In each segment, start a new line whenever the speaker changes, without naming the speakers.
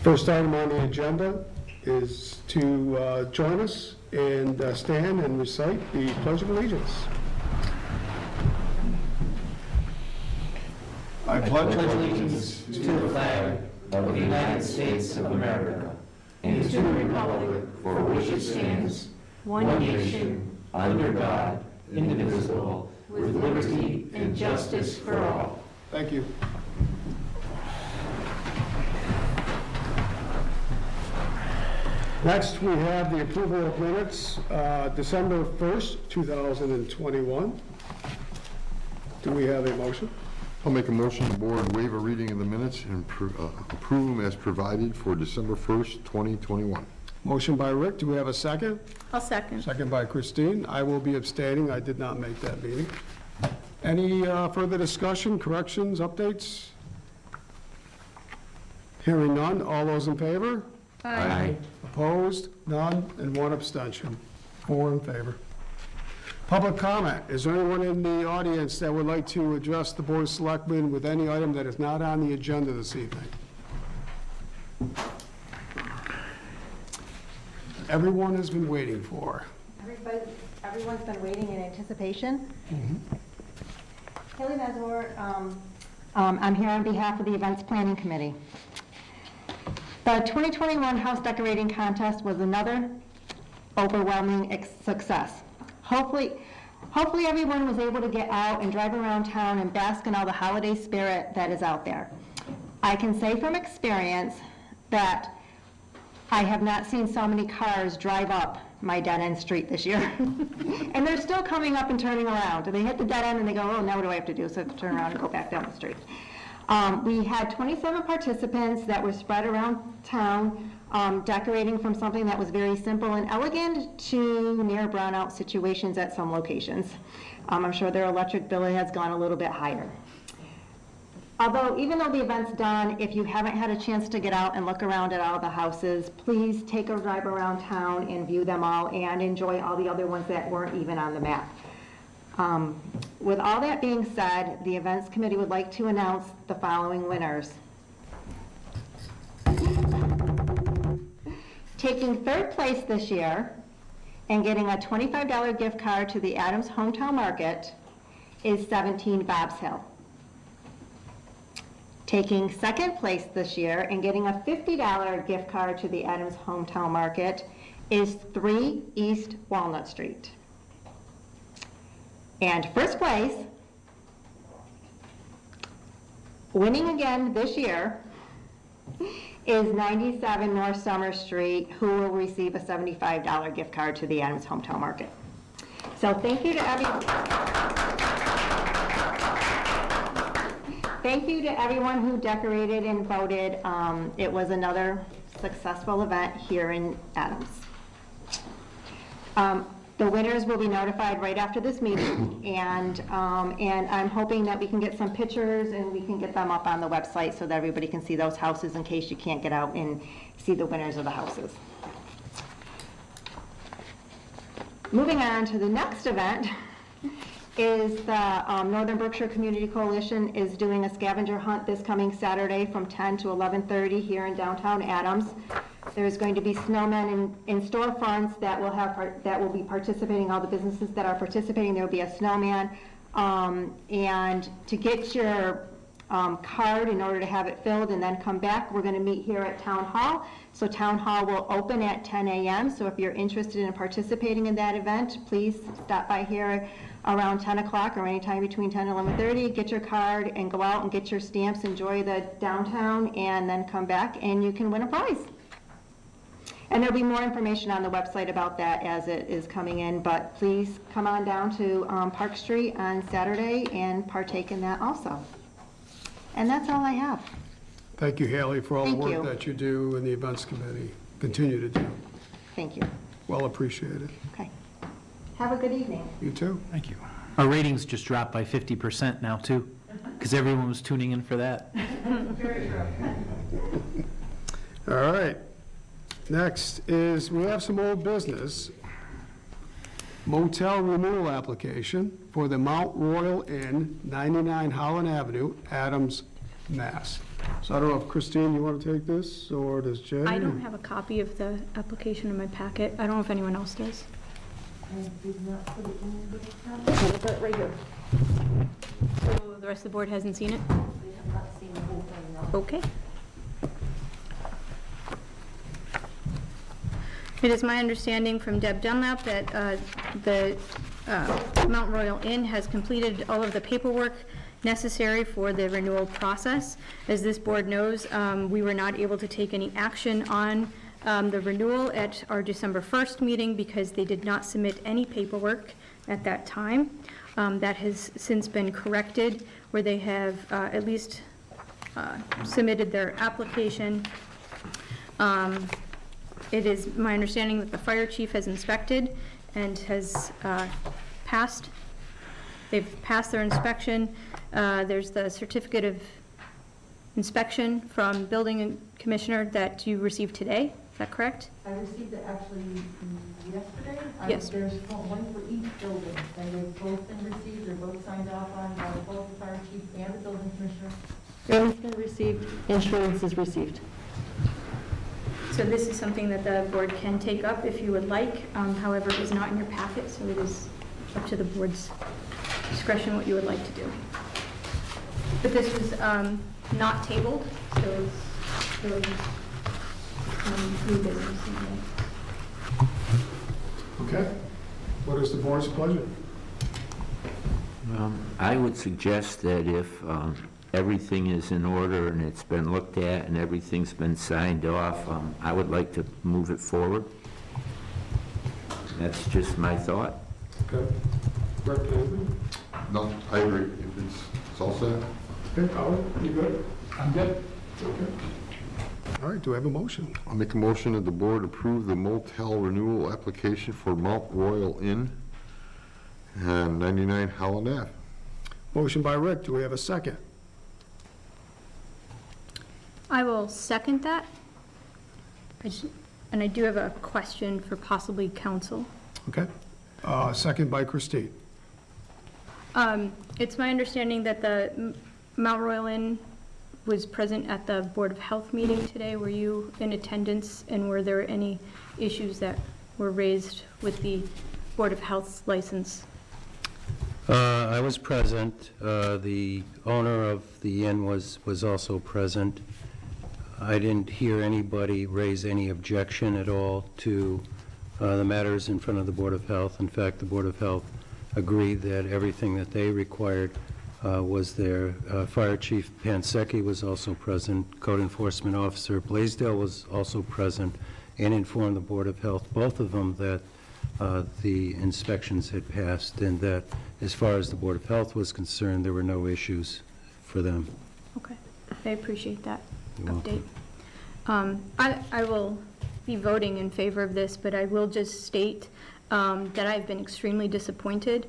First item on the agenda is to join us and stand and recite the Pledge of Allegiance.
I pledge allegiance to the flag of the United States of America and to the republic for which it stands, one nation, under God, indivisible, with liberty and justice for all.
Thank you. Next, we have the approval of minutes, December 1st, 2021. Do we have a motion?
I'll make a motion the board waive a reading of the minutes and approve them as provided for December 1st, 2021.
Motion by Rick. Do we have a second?
I'll second.
Second by Christine. I will be abstaining. I did not make that meeting. Any further discussion, corrections, updates? Hearing none. All those in favor?
Aye.
Opposed? None, and one abstention. 4 in favor. Public comment. Is there anyone in the audience that would like to address the Board of Selectmen with any item that is not on the agenda this evening? Everyone has been waiting for.
Everyone's been waiting in anticipation. Haley Mazur, I'm here on behalf of the Events Planning Committee. The 2021 House Decorating Contest was another overwhelming success. Hopefully everyone was able to get out and drive around town and bask in all the holiday spirit that is out there. I can say from experience that I have not seen so many cars drive up my dead-end street this year. And they're still coming up and turning around. And they hit the dead end and they go, oh, now what do I have to do? So I have to turn around and go back down the street. We had 27 participants that were spread around town, decorating from something that was very simple and elegant to near brownout situations at some locations. I'm sure their electric bill has gone a little bit higher. Although, even though the event's done, if you haven't had a chance to get out and look around at all the houses, please take a drive around town and view them all and enjoy all the other ones that weren't even on the map. With all that being said, the Events Committee would like to announce the following winners. Taking third place this year and getting a $25 gift card to the Adams Hometown Market is 17 Bob's Hill. Taking second place this year and getting a $50 gift card to the Adams Hometown Market is 3 East Walnut Street. And first place, winning again this year, is 97 North Summer Street, who will receive a $75 gift card to the Adams Hometown Market. So thank you to everyone who decorated and voted. It was another successful event here in Adams. The winners will be notified right after this meeting, and I'm hoping that we can get some pictures and we can get them up on the website so that everybody can see those houses in case you can't get out and see the winners of the houses. Moving on to the next event is the Northern Berkshire Community Coalition is doing a scavenger hunt this coming Saturday from 10 to 11:30 here in downtown Adams. There's going to be snowmen in storefronts that will be participating. All the businesses that are participating, there will be a snowman. And to get your card in order to have it filled and then come back, we're going to meet here at Town Hall. So Town Hall will open at 10 a.m. So if you're interested in participating in that event, please stop by here around 10 o'clock or anytime between 10 and 11:30, get your card and go out and get your stamps, enjoy the downtown, and then come back and you can win a prize. And there'll be more information on the website about that as it is coming in, but please come on down to Park Street on Saturday and partake in that also. And that's all I have.
Thank you, Haley, for all the work that you do in the Events Committee. Continue to do.
Thank you.
Well appreciated.
Okay. Have a good evening.
You too.
Thank you. Our ratings just dropped by 50% now, too, because everyone was tuning in for that.
Very true.
All right. Next is, we have some old business. Motel renewal application for the Mount Royal Inn, 99 Holland Avenue, Adams, Mass. So I don't know if Christine, you want to take this, or does Jay?
I don't have a copy of the application in my packet. I don't know if anyone else does. Right here. So the rest of the board hasn't seen it?
We have not seen the whole thing, no.
Okay. It is my understanding from Deb Dunlap that the Mount Royal Inn has completed all of the paperwork necessary for the renewal process. As this board knows, we were not able to take any action on the renewal at our December 1st meeting because they did not submit any paperwork at that time. That has since been corrected, where they have at least submitted their application. It is my understanding that the fire chief has inspected and has passed. They've passed their inspection. There's the certificate of inspection from building commissioner that you received today. Is that correct?
I received it actually yesterday.
Yes.
There's one for each building, and they've both been received, they're both signed off on by both the fire chief and the building commissioner.
Building's been received, insurance is received.
So this is something that the board can take up if you would like. However, it is not in your packet, so it is up to the board's discretion what you would like to do. But this was not tabled, so it's really new business.
Okay. What is the board's pleasure?
I would suggest that if everything is in order and it's been looked at and everything's been signed off, I would like to move it forward. That's just my thought.
Okay. Rick, anything?
No, I agree. If it's all set.
Okay, Howard, you good? I'm good. Okay. All right, do I have a motion?
I'll make a motion that the board approve the motel renewal application for Mount Royal Inn and 99 Holland Ave.
Motion by Rick, do we have a second?
I will second that. And I do have a question for possibly council.
Okay. Second by Christine.
It's my understanding that the Mount Royal Inn was present at the Board of Health meeting today. Were you in attendance, and were there any issues that were raised with the Board of Health's license?
I was present. The owner of the inn was also present. I didn't hear anybody raise any objection at all to the matters in front of the Board of Health. In fact, the Board of Health agreed that everything that they required was there. Fire Chief Pansecki was also present. Code Enforcement Officer Blaisdell was also present and informed the Board of Health, both of them, that the inspections had passed and that as far as the Board of Health was concerned, there were no issues for them.
Okay, I appreciate that
You're
update. I will be voting in favor of this, but I will just state that I've been extremely disappointed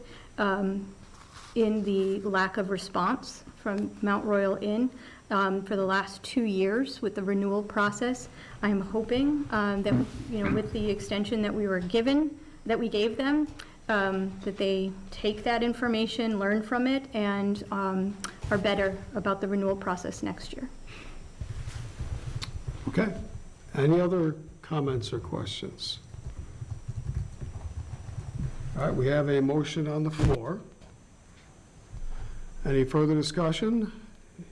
in the lack of response from Mount Royal Inn for the last 2 years with the renewal process. I'm hoping that, with the extension that we were given, that we gave them, that they take that information, learn from it, and are better about the renewal process next year.
Okay. Any other comments or questions? All right, we have a motion on the floor. Any further discussion?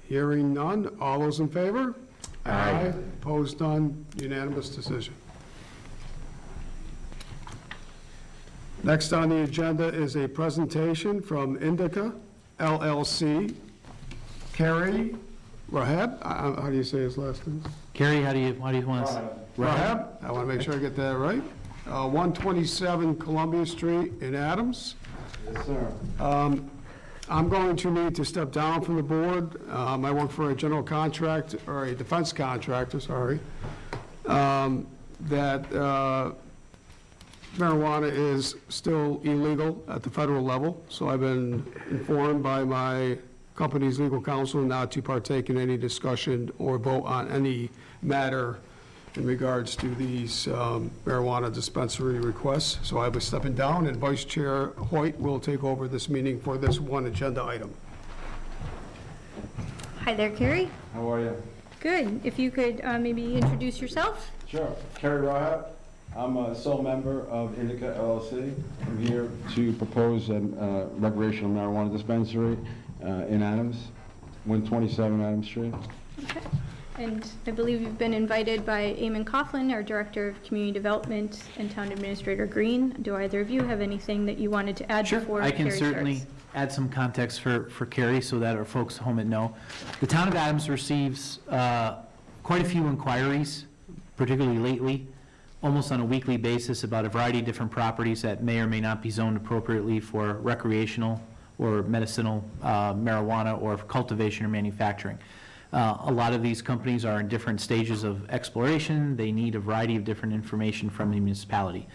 Hearing none. All those in favor? Aye. Opposed, none. Unanimous decision. Next on the agenda is a presentation from Indica LLC. Carrie Rahab, how do you say his last name?
Gary, how do you want to?
Rahab, I want to make sure I get that right. 127 Columbia Street in Adams.
Yes, sir.
I'm going to need to step down from the board. I work for a general contractor, or a defense contractor, sorry, that marijuana is still illegal at the federal level. So I've been informed by my company's legal counsel not to partake in any discussion or vote on any matter in regards to these marijuana dispensary requests. So I was stepping down, and Vice Chair Hoyt will take over this meeting for this one agenda item.
Hi Hi there, Carrie.
How are you?
Good. If you could maybe introduce yourself.
Sure. Kerry Rohat. I'm a sole member of Indica LLC. I'm here to propose a recreational marijuana dispensary in Adams, 127 Adams Street.
Okay. And I believe you've been invited by Eamon Coughlin, our Director of Community Development, and Town Administrator Green. Do either of you have anything that you wanted to add before
I can
Carrie
certainly
starts?
add some context for Carrie so that our folks at home would know. The town of Adams receives quite a few inquiries, particularly lately, almost on a weekly basis about a variety of different properties that may or may not be zoned appropriately for recreational or medicinal marijuana or cultivation or manufacturing. A lot of these companies are in different stages of exploration. They need a variety of different information from the municipality.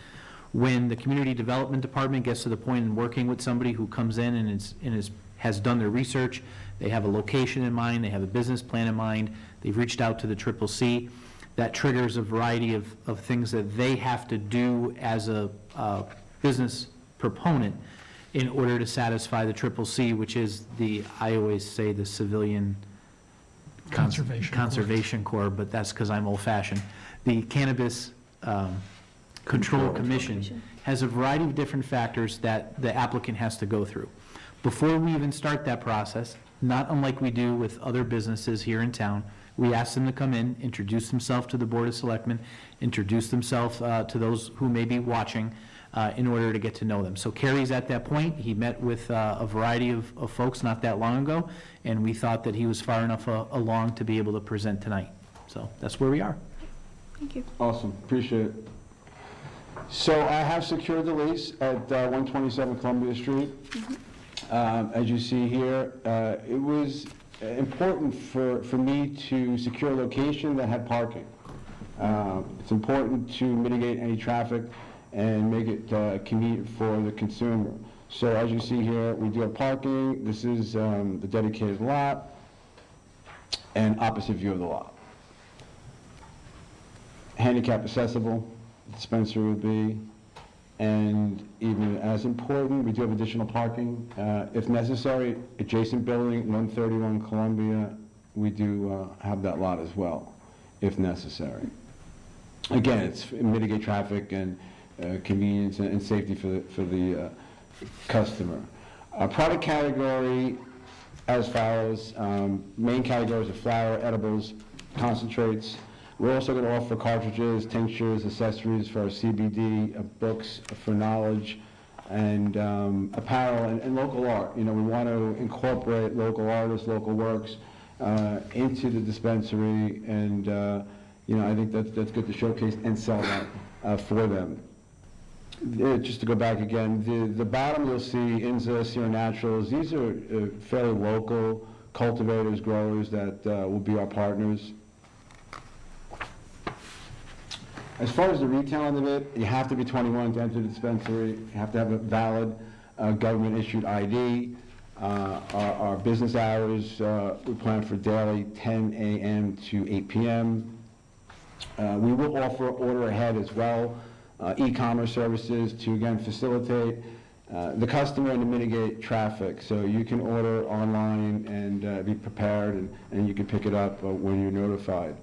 When the Community Development Department gets to the point in working with somebody who comes in and has done their research, they have a location in mind, they have a business plan in mind, they've reached out to the CCC, that triggers a variety of things that they have to do as a business proponent in order to satisfy the CCC, which is I always say the Civilian Conservation Corps, but that's because I'm old-fashioned. The Cannabis Control Commission has a variety of different factors that the applicant has to go through. Before we even start that process, not unlike we do with other businesses here in town, we ask them to come in, introduce themselves to the Board of Selectmen, introduce themselves to those who may be watching in order to get to know them. So Kerry's at that point. He met with a variety of folks not that long ago, and we thought that he was far enough along to be able to present tonight. So that's where we are.
Thank you.
Awesome. Appreciate it. So I have secured the lease at 127 Columbia Street. As you see here, it was important for me to secure a location that had parking. It's important to mitigate any traffic and make it convenient for the consumer. So as you see here, we do have parking. This is the dedicated lot and opposite view of the lot. Handicap accessible, dispensary would be, and even as important, we do have additional parking. If necessary, adjacent building, 131 Columbia, we do have that lot as well, if necessary. Again, it's mitigate traffic and convenience and safety for the customer. Product category as follows. Main categories are flower, edibles, concentrates. We're also going to offer cartridges, tinctures, accessories for our CBD, books for knowledge, and apparel and local art. You know, we want to incorporate local artists, local works into the dispensary, and you know, I think that's good to showcase and sell that for them. Just to go back again, the bottom you'll see, Inza, Sierra Naturals, these are fairly local cultivators, growers that will be our partners. As far as the retail end of it, you have to be 21 to enter the dispensary. You have to have a valid government-issued ID. Our business hours, we plan for daily 10 a.m. to 8 p.m. We will offer order ahead as well, e-commerce services to, again, facilitate the customer and to mitigate traffic. So you can order online and be prepared, and you can pick it up when you're notified.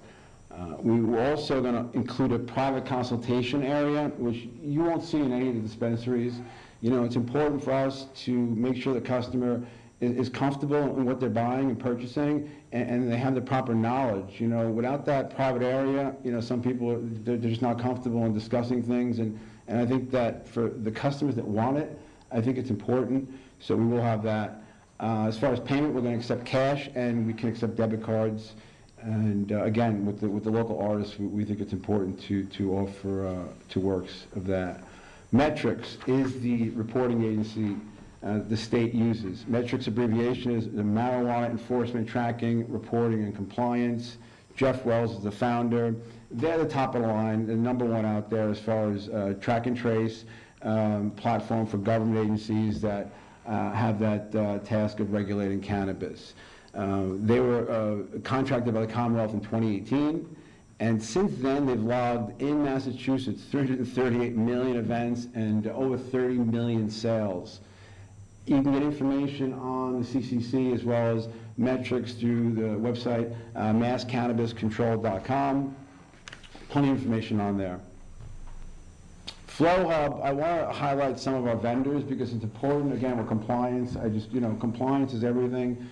We're also going to include a private consultation area, which you won't see in any of the dispensaries. You know, it's important for us to make sure the customer is comfortable in what they're buying and purchasing, and they have the proper knowledge. You know, without that private area, you know, some people, they're just not comfortable in discussing things, and I think that for the customers that want it, I think it's important, so we will have that. As far as payment, we're going to accept cash, and we can accept debit cards. And again, with the local artists, we think it's important to offer to works of that. Metrics is the reporting agency the state uses. Metrics abbreviation is the Marijuana Enforcement Tracking, Reporting, and Compliance. Jeff Wells is the founder. They're the top of the line, the #1 out there as far as track and trace platform for government agencies that have that task of regulating cannabis. They were contracted by the Commonwealth in 2018, and since then they've logged in Massachusetts 338 million events and over 30 million sales. You can get information on the CCC as well as metrics through the website, masscannabiscontrol.com. Plenty of information on there. Flow Hub, I want to highlight some of our vendors because it's important, again, with compliance. Compliance is everything,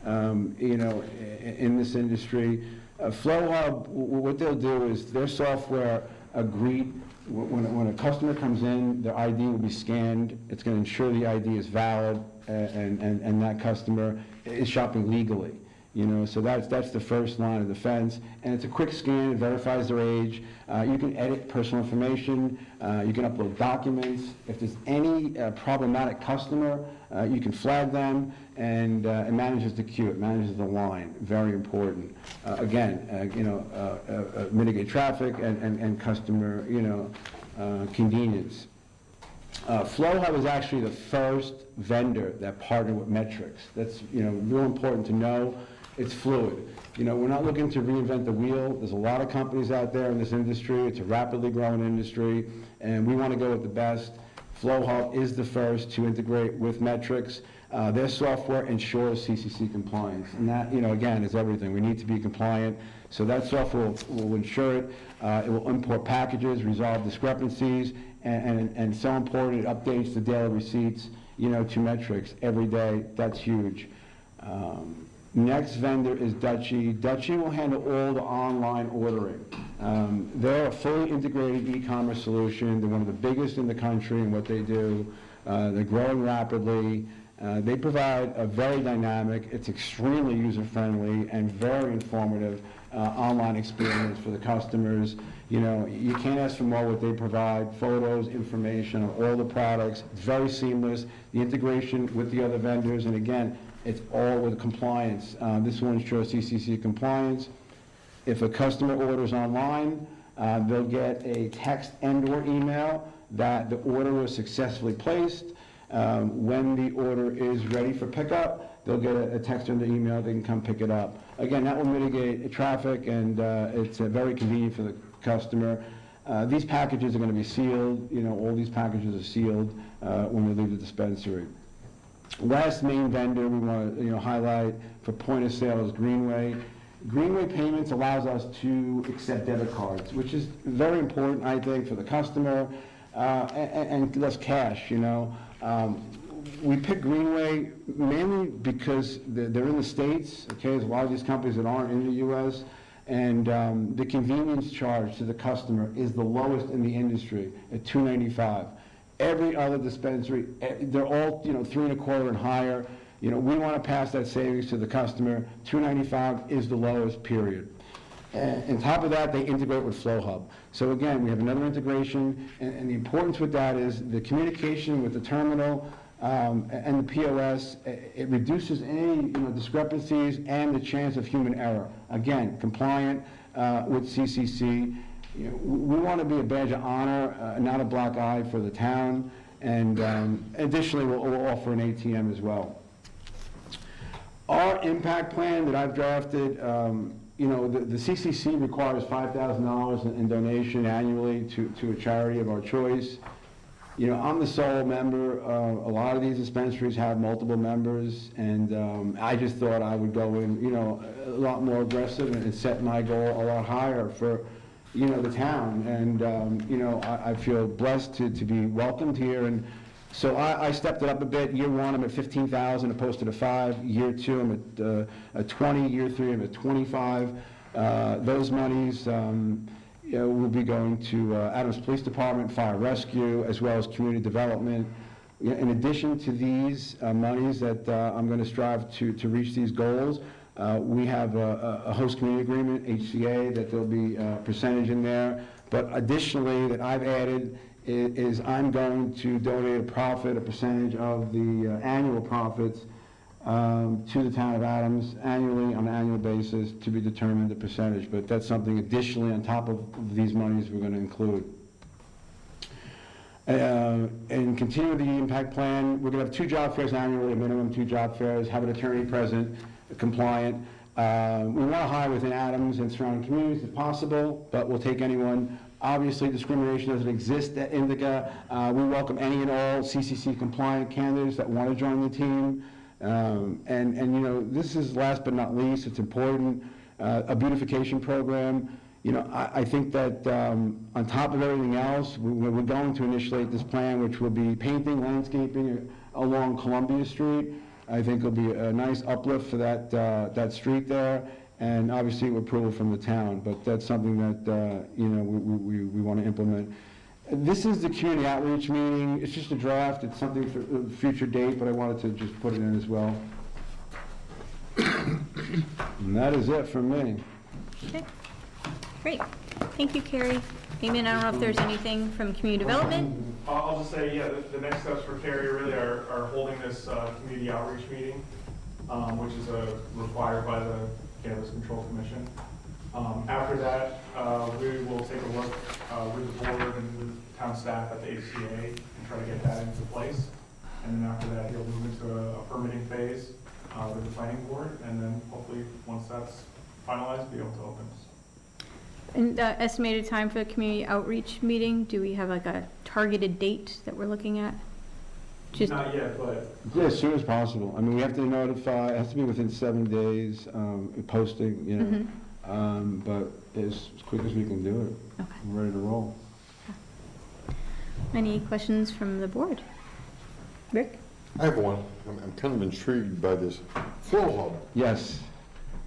in this industry. Flow Hub, what they'll do is their software when a customer comes in, their ID will be scanned. It's going to ensure the ID is valid and that customer is shopping legally. So that's the first line of defense. And it's a quick scan, it verifies their age. You can edit personal information. You can upload documents. If there's any problematic customer, you can flag them, and it manages the queue, it manages the line. Very important. Mitigate traffic and customer, convenience. Flow Hub is actually the first vendor that partnered with metrics. That's real important to know. It's fluid. We're not looking to reinvent the wheel. There's a lot of companies out there in this industry. It's a rapidly growing industry, and we want to go with the best. Flow Hub is the first to integrate with metrics. Their software ensures CCC compliance, and that, again, is everything. We need to be compliant, so that software will ensure it. It will import packages, resolve discrepancies, and so important, it updates the daily receipts, to metrics every day. That's huge. Next vendor is Dutchie. Dutchie will handle all the online ordering. They're a fully integrated e-commerce solution. They're one of the biggest in the country in what they do. They're growing rapidly. They provide a very dynamic, it's extremely user-friendly and very informative online experience for the customers. You can't ask for more what they provide, photos, information on all the products. It's very seamless. The integration with the other vendors, and again, it's all with compliance. This will ensure CCC compliance. If a customer orders online, they'll get a text and/or email that the order was successfully placed. When the order is ready for pickup, they'll get a text and an email, they can come pick it up. Again, that will mitigate traffic, and it's very convenient for the customer. These packages are going to be sealed. All these packages are sealed when we leave the dispensary. Last main vendor we want to highlight for point of sale is Greenway. Greenway Payments allows us to accept debit cards, which is very important, I think, for the customer, and less cash. We pick Greenway mainly because they're in the States. Okay, there's a lot of these companies that aren't in the U.S. And the convenience charge to the customer is the lowest in the industry at $2.95. Every other dispensary, they're all $3.25 and higher. We want to pass that savings to the customer. $2.95 is the lowest, period. And on top of that, they integrate with Flow Hub. So again, we have another integration, and the importance with that is the communication with the terminal and the POS. It reduces any discrepancies and the chance of human error. Again, compliant with CCC. We want to be a badge of honor, not a black eye for the town. And additionally, we'll offer an ATM as well. Our impact plan that I've drafted, the CCC requires $5,000 in donation annually to a charity of our choice. I'm the sole member. A lot of these dispensaries have multiple members, and I just thought I would go in, a lot more aggressive and set my goal a lot higher for, the town. And, I feel blessed to be welcomed here. And so I stepped it up a bit. Year 1, I'm at 15,000 opposed to the 5. Year 2, I'm at 20. Year 3, I'm at 25. Those monies will be going to Adams Police Department, Fire Rescue, as well as community development. In addition to these monies that I'm going to strive to reach these goals, we have a host community agreement, HCA, that there'll be a percentage in there. But additionally, that I've added is I'm going to donate a percentage of the annual profits to the town of Adams annually on an annual basis, to be determined the percentage. But that's something additionally on top of these monies we're going to include. And continue with the impact plan. We're going to have 2 job fairs annually, a minimum 2 job fairs, have an attorney present, compliant. We want to hire within Adams and surrounding communities if possible, but we'll take anyone Obviously, discrimination doesn't exist at Indica. We welcome any and all CCC compliant candidates that want to join the team. And you know, this is last but not least, it's important, a beautification program. You know, I think that on top of everything else, we're going to initiate this plan, which will be painting, landscaping along Columbia Street. I think it'll be a nice uplift for that street there, and obviously approval from the town. But that's something that you know, we want to implement. This is the community outreach meeting. It's just a draft. It's something for a future date, but I wanted to just put it in as well. And that is it from me.
Okay, great. Thank you, Carrie. Damien, I don't know if there's anything from community development?
I'll just say, yeah, the next steps for Carrie really are holding this community outreach meeting, which is required by the Cannabis Control Commission. After that, we will take a look with the board and with town staff at the HCA and try to get that into place. And then after that, he'll move into a permitting phase with the planning board, and then hopefully, once that's finalized, be able to open.
And estimated time for the community outreach meeting, do we have like a targeted date that we're looking at? Just
not yet, but
yeah, as soon as possible. I mean, we have to notify, it has to be within 7 days, posting, you know, but as quick as we can do it.
Okay.
We're ready to roll.
Any questions from the board? Rick?
I have one. I'm kind of intrigued by this flow hub.
Yes.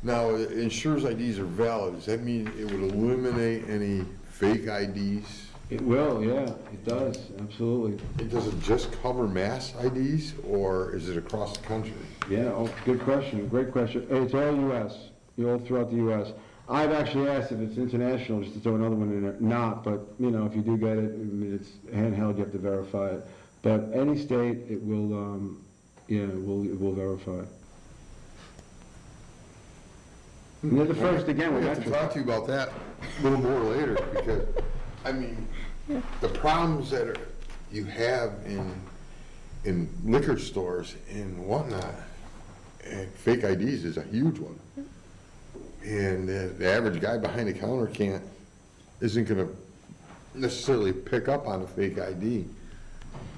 Now, it ensures IDs are valid. Does that mean it would eliminate any fake IDs?
It will, yeah, it does, absolutely.
Does it just cover mass IDs, or is it across the country?
Yeah, oh, good question, great question. It's all U.S., all throughout the U.S. I've actually asked if it's international, just to throw another one in there. Not, but, you know, if you do get it, I mean, it's handheld, you have to verify it. But any state, it will, yeah, it will verify. And they're the first, again,
We have to talk to you about that a little more later, because, I mean, the problems that you have in liquor stores and whatnot, and fake IDs is a huge one. And the average guy behind the counter isn't gonna necessarily pick up on a fake ID.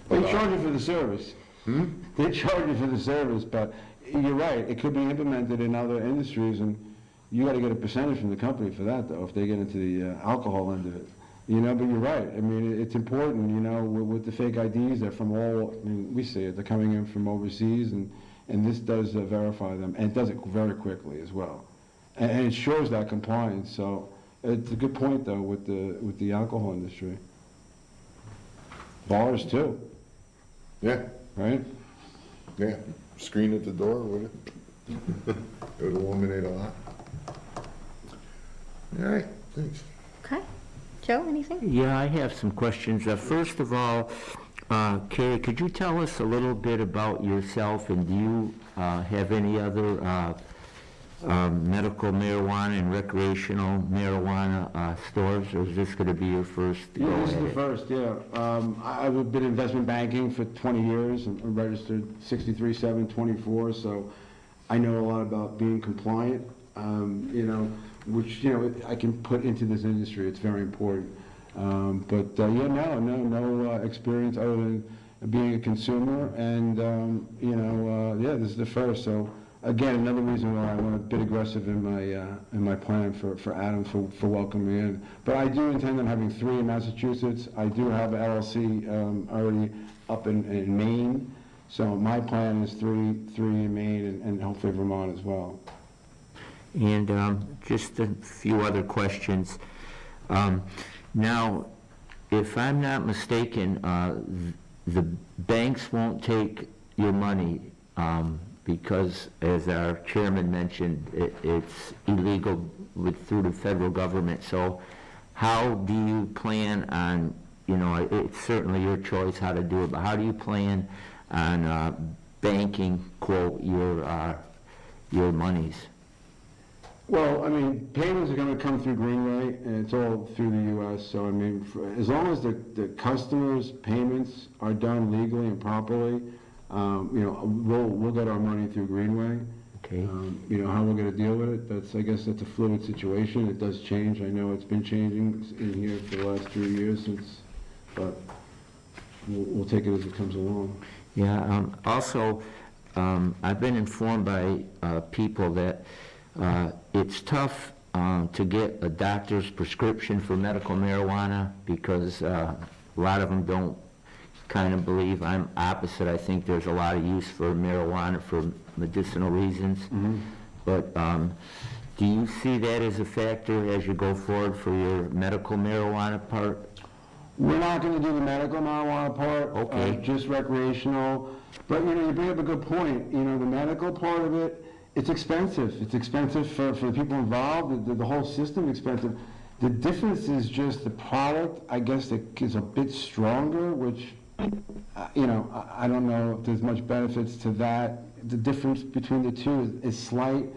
They charge you for the service. They charge you for the service, but you're right, it could be implemented in other industries, and you got to get a percentage from the company for that, though, if they get into the alcohol end of it. You know, but you're right. I mean, it's important, you know, with the fake IDs, they're from all, I mean, we see it, they're coming in from overseas, and this does verify them, and it does it very quickly as well. And it shows that compliance, so it's a good point, though, with the alcohol industry. Bars, too.
Yeah.
Right?
Yeah. Screen at the door, would it? It would eliminate a lot. All right, thanks.
Okay. Joe, anything?
Yeah, I have some questions. First of all, Carrie, could you tell us a little bit about yourself, and do you have any other medical marijuana and recreational marijuana stores, or is this going to be your first?
Yeah, this is the first, yeah. I've been in investment banking for 20 years. I'm registered 63724, so I know a lot about being compliant, you know, which, you know, I can put into this industry. It's very important. But yeah, no experience other than being a consumer, and you know, yeah, this is the first. So again, another reason why I want a bit aggressive in my plan for Adam for welcoming in. But I do intend on having 3 in Massachusetts. I do have an LLC already up in Maine. So my plan is 3 in Maine, and hopefully Vermont as well.
And just a few other questions. Now, if I'm not mistaken, the banks won't take your money because, as our chairman mentioned, it's illegal through the federal government. So how do you plan on, you know, it's certainly your choice how to do it, but how do you plan on banking, quote, your monies?
Well, I mean, payments are going to come through Greenway, and it's all through the U.S. So, I mean, as long as the customers' payments are done legally and properly, you know, we'll get our money through Greenway.
Okay.
You know, how we're gonna deal with it, I guess that's a fluid situation. It does change. I know it's been changing in here for the last 3 years but we'll take it as it comes along.
Yeah, also, I've been informed by people that it's tough to get a doctor's prescription for medical marijuana because a lot of them don't kind of believe. I'm opposite. I think there's a lot of use for marijuana for medicinal reasons. But do you see that as a factor as you go forward for your medical marijuana part?
We're not going to do the medical marijuana part,
Okay.
Just recreational. But, you know, you bring up a good point. You know, the medical part of it, it's expensive. It's expensive for the people involved. The whole system is expensive. The difference is just the product, I guess, that is a bit stronger, which, you know, I don't know if there's much benefits to that. The difference between the two is slight.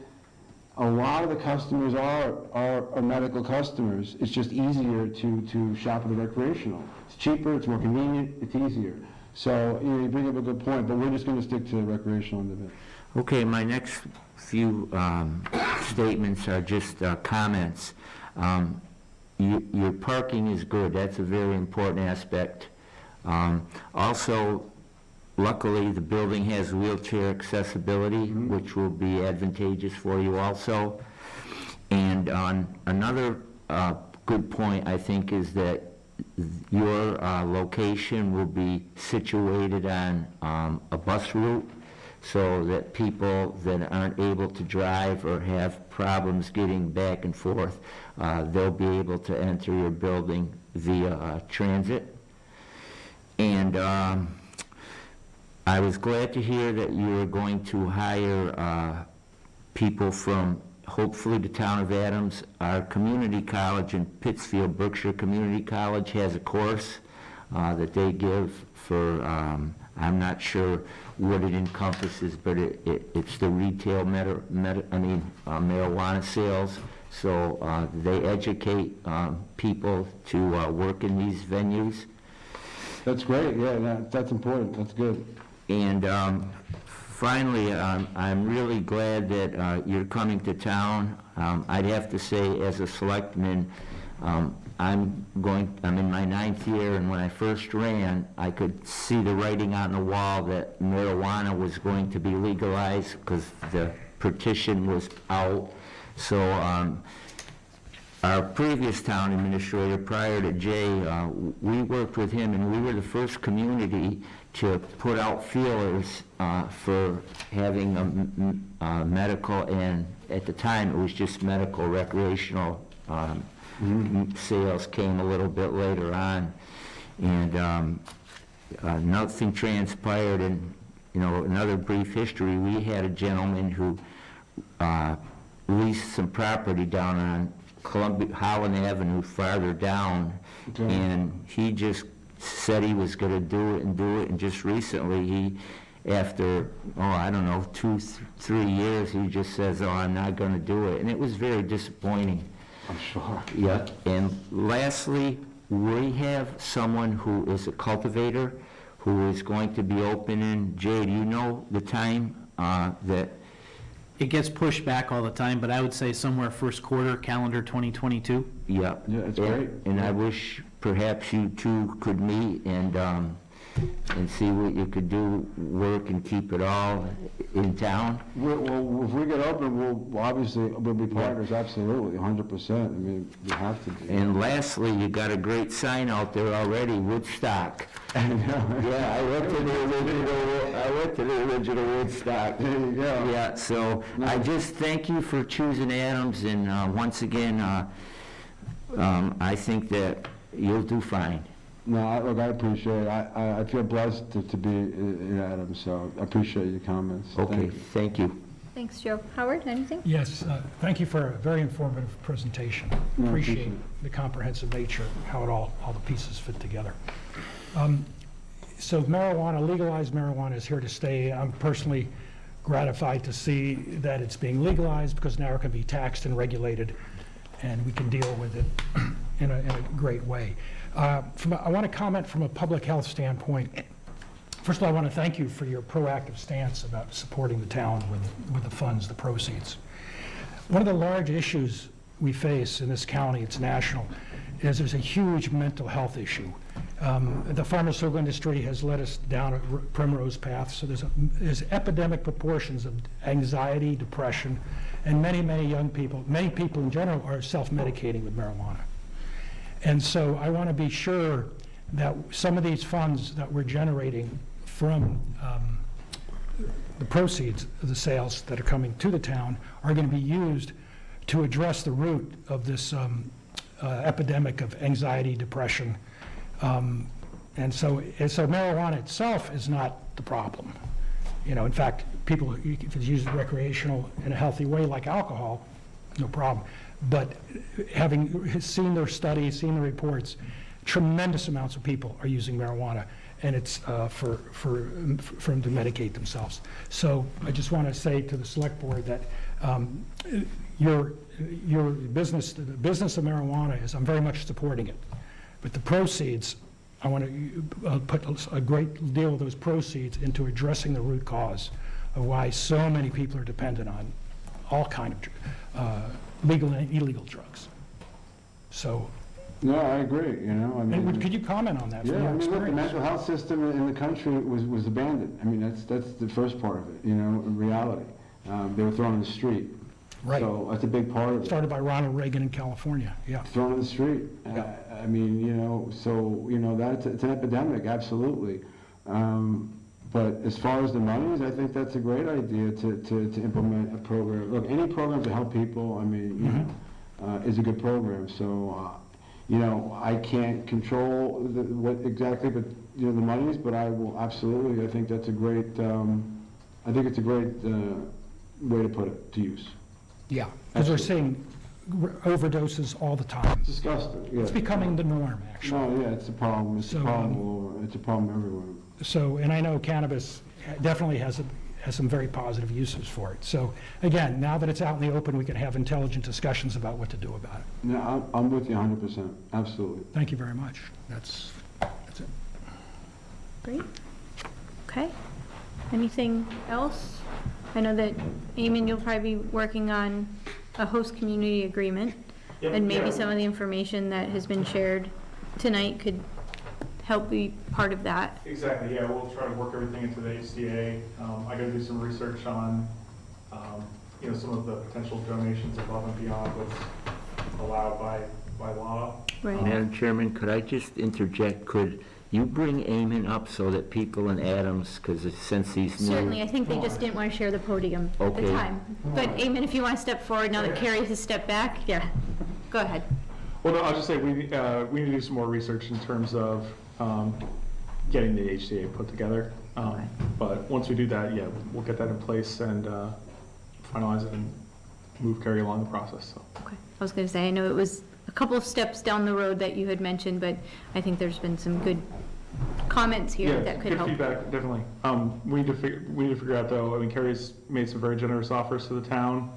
A lot of the customers are medical customers. It's just easier to shop at the recreational. It's cheaper, it's more convenient, it's easier. So, you know, you bring up a good point, but we're just going to stick to the recreational end of it.
Okay, my next few statements are just comments. Your parking is good. That's a very important aspect. Also, luckily, the building has wheelchair accessibility, which will be advantageous for you also. And another good point, I think, is that your location will be situated on a bus route so that people that aren't able to drive or have problems getting back and forth, they'll be able to enter your building via transit. And I was glad to hear that you were going to hire people from, hopefully, the town of Adams. Our community college in Pittsfield, Berkshire Community College, has a course that they give for, I'm not sure what it encompasses, but it's the retail marijuana sales. So they educate people to work in these venues.
That's great, yeah, that's important, that's good.
And finally, I'm really glad that you're coming to town. I'd have to say, as a selectman, I'm in my 9th year, and when I first ran, I could see the writing on the wall that marijuana was going to be legalized because the petition was out. So our previous town administrator, prior to Jay, we worked with him, and we were the first community to put out feelers for having a medical, and at the time it was just medical, recreational sales came a little bit later on, and nothing transpired. And you know, another brief history, we had a gentleman who leased some property down on Holland Avenue farther down, and he just said he was going to do it, and just recently he, after, I don't know, 2-3 years, he just says, I'm not going to do it, and it was very disappointing.
I'm sure.
Yeah, and lastly, we have someone who is a cultivator who is going to be opening. Jay, do you know the time that?
It gets pushed back all the time, but I would say somewhere first quarter, calendar 2022.
Yeah.
Yeah, it's great.
And I wish perhaps you two could meet and see what you could do, work and keep it all in town.
Well, if we get open, we'll be partners, absolutely, 100%. I mean, we have to be.
And lastly, you got a great sign out there already, Woodstock. Yeah, I went to the original Woodstock.
There you go.
Yeah, so I just thank you for choosing Adams, and once again, I think that you'll do fine.
No, look, I appreciate it. I feel blessed to be in Adams, so I appreciate your comments.
Okay, thank you.
Thanks, Joe. Howard, anything?
Yes, thank you for a very informative presentation. Appreciate the comprehensive nature, how all the pieces fit together. So marijuana, legalized marijuana is here to stay. I'm personally gratified to see that it's being legalized because now it can be taxed and regulated, and we can deal with it in a great way. I want to comment from a public health standpoint. First of all, I want to thank you for your proactive stance about supporting the town with the funds, the proceeds. One of the large issues we face in this county, it's national, is there's a huge mental health issue. The pharmaceutical industry has led us down a primrose path, so there's epidemic proportions of anxiety, depression, and many, many young people, many people in general are self-medicating with marijuana. And so I want to be sure that some of these funds that we're generating from the proceeds of the sales that are coming to the town are going to be used to address the root of this epidemic of anxiety, depression. And so marijuana itself is not the problem. You know, in fact, people, if it's used recreational in a healthy way like alcohol, no problem. But having seen their studies, seen the reports, tremendous amounts of people are using marijuana, and it's for them to medicate themselves. So I just want to say to the select board that your business, the business of marijuana is, I'm very much supporting it. But the proceeds, I want to put a great deal of those proceeds into addressing the root cause of why so many people are dependent on all kind of legal and illegal drugs. So.
No, I agree, you know, I mean.
And could you comment on that?
Yeah, I mean, look, the mental health system in the country was abandoned. I mean, that's the first part of it, you know, in reality. They were thrown in the street.
Right.
So that's a big part of it.
Started by Ronald Reagan in California, yeah.
Thrown in the street.
Yeah.
I mean, you know, so, you know, it's an epidemic, absolutely. But as far as the monies, I think that's a great idea to implement a program. Look, any program to help people, I mean, you know, is a good program. So, you know, I can't control what exactly, but, you know, the monies, but I will absolutely, I think that's a great, I think it's a great way to put it, to use.
Yeah, because we're seeing overdoses all the time.
It's disgusting, yeah.
It's becoming the norm, actually.
No, yeah, it's a problem. It's a problem all over. It's a problem everywhere.
So, and I know cannabis definitely has some very positive uses for it. So, again, now that it's out in the open, we can have intelligent discussions about what to do about it.
No, I'm with you 100%, absolutely.
Thank you very much. That's it.
Great. Okay. Anything else? I know that, Eamon, you'll probably be working on a host community agreement, and maybe some of the information that has been shared tonight could help be part of that.
Exactly, yeah, we'll try to work everything into the HCA. I got to do some research on, you know, some of the potential donations above and beyond what's allowed by law.
Right.
Madam Chairman, could I just interject? Could you bring Eamon up so that people in Adams, because since he's new...
Certainly, I think they just didn't want to share the podium at the time. But Eamon, if you want to step forward now that Carrie has stepped back, yeah, go ahead.
Well, no, I'll just say we need to do some more research in terms of getting the HCA put together. But once we do that, yeah, we'll get that in place and finalize it and move Carrie along the process. So.
Okay. I was going to say, I know it was a couple of steps down the road that you had mentioned, but I think there's been some good comments here that could help.
Yeah, good feedback, definitely. We need to figure out, though, I mean, Carrie's made some very generous offers to the town,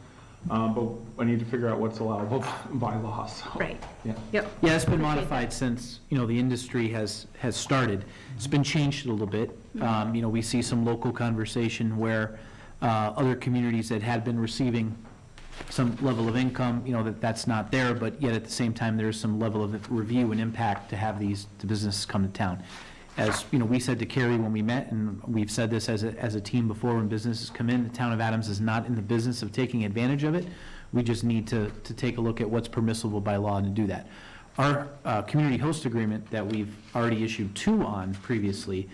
but I need to figure out what's allowable by law, so.
Right.
Yeah.
Yep.
Yeah, it's been modified since, you know, the industry has started. It's been changed a little bit. You know, we see some local conversation where other communities that had been receiving some level of income, you know, that's not there, but yet at the same time, there's some level of review and impact to have the businesses come to town. As, you know, we said to Carrie when we met, and we've said this as a team before, when businesses come in, the town of Adams is not in the business of taking advantage of it. We just need to take a look at what's permissible by law and to do that. Our community host agreement that we've already issued 2 on previously,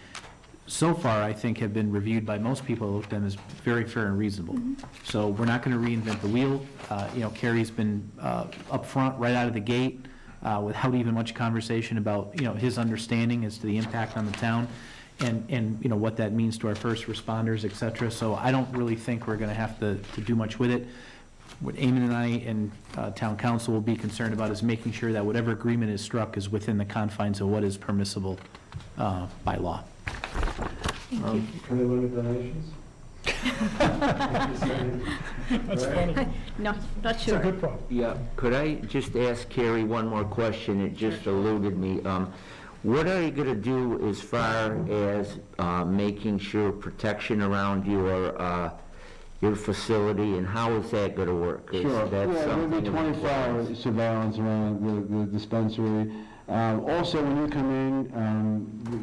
so far, I think, have been reviewed by most people who looked at them as very fair and reasonable. So we're not going to reinvent the wheel. You know, Carrie's been up front right out of the gate without even much conversation about, you know, his understanding as to the impact on the town and you know, what that means to our first responders, et cetera. So I don't really think we're going to have to do much with it. What Eamon and I and town council will be concerned about is making sure that whatever agreement is struck is within the confines of what is permissible by law.
Thank you.
Can they limit donations?
That's funny.
No, not
It's
sure.
a good problem.
Yeah, could I just ask Carrie one more question? It just eluded me. What are you going to do as far as making sure protection around your facility, and how is that going to work?
Sure, yeah, there'll be 24-hour surveillance around the dispensary. Also, when you come in,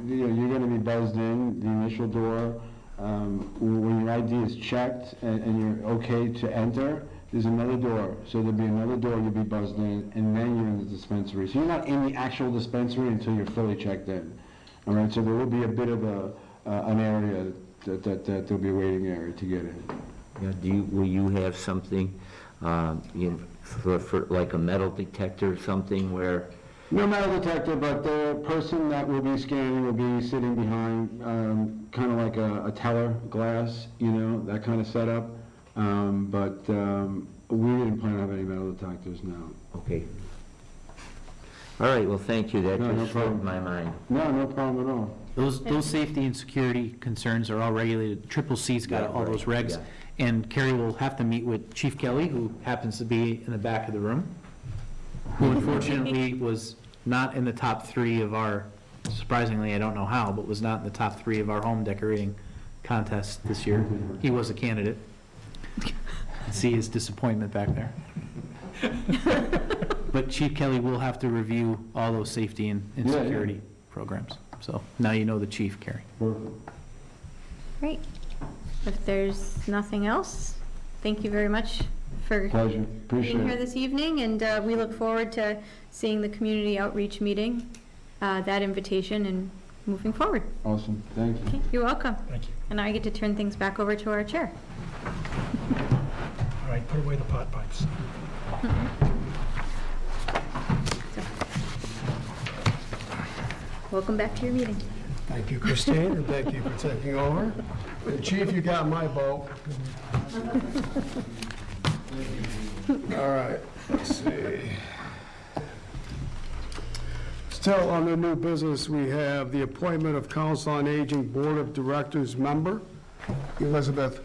you're going to be buzzed in, the initial door. When your ID is checked and you're okay to enter, there's another door. So there'll be another door, you'll be buzzed in, and then you're in the dispensary. So you're not in the actual dispensary until you're fully checked in. All right, so there will be a bit of an area that there'll be a waiting area to get in.
Yeah, will you have something, for like a metal detector or something where?
No metal detector, but the person that will be scanning will be sitting behind kind of like a teller glass, that kind of setup. But we didn't plan to have any metal detectors now.
Okay. All right, well, thank you. That just slipped my mind.
No problem at all.
Those safety and security concerns are all regulated. Triple C's got all those regs.
Yeah.
And Carrie will have to meet with Chief Kelly, who happens to be in the back of the room, who unfortunately was not in the top 3 of our, surprisingly, I don't know how, but was not in the top 3 of our home decorating contest this year. He was a candidate. See his disappointment back there. But Chief Kelly will have to review all those safety and security programs. So now you know the chief, Carrie.
Great. If there's nothing else, thank you very much for
Pleasure. Appreciate
being here
it.
this evening, and we look forward to seeing the community outreach meeting, that invitation, and moving forward.
Awesome. Thank you.
Okay, you're welcome.
Thank you.
And I get to turn things back over to our chair.
All right, put away the pot pipes.
Welcome back to your meeting.
Thank you, Christine, and thank you for taking over. And Chief, you got my vote. All right, let's see. Still under new business, we have the appointment of Council on Aging Board of Directors member, Elizabeth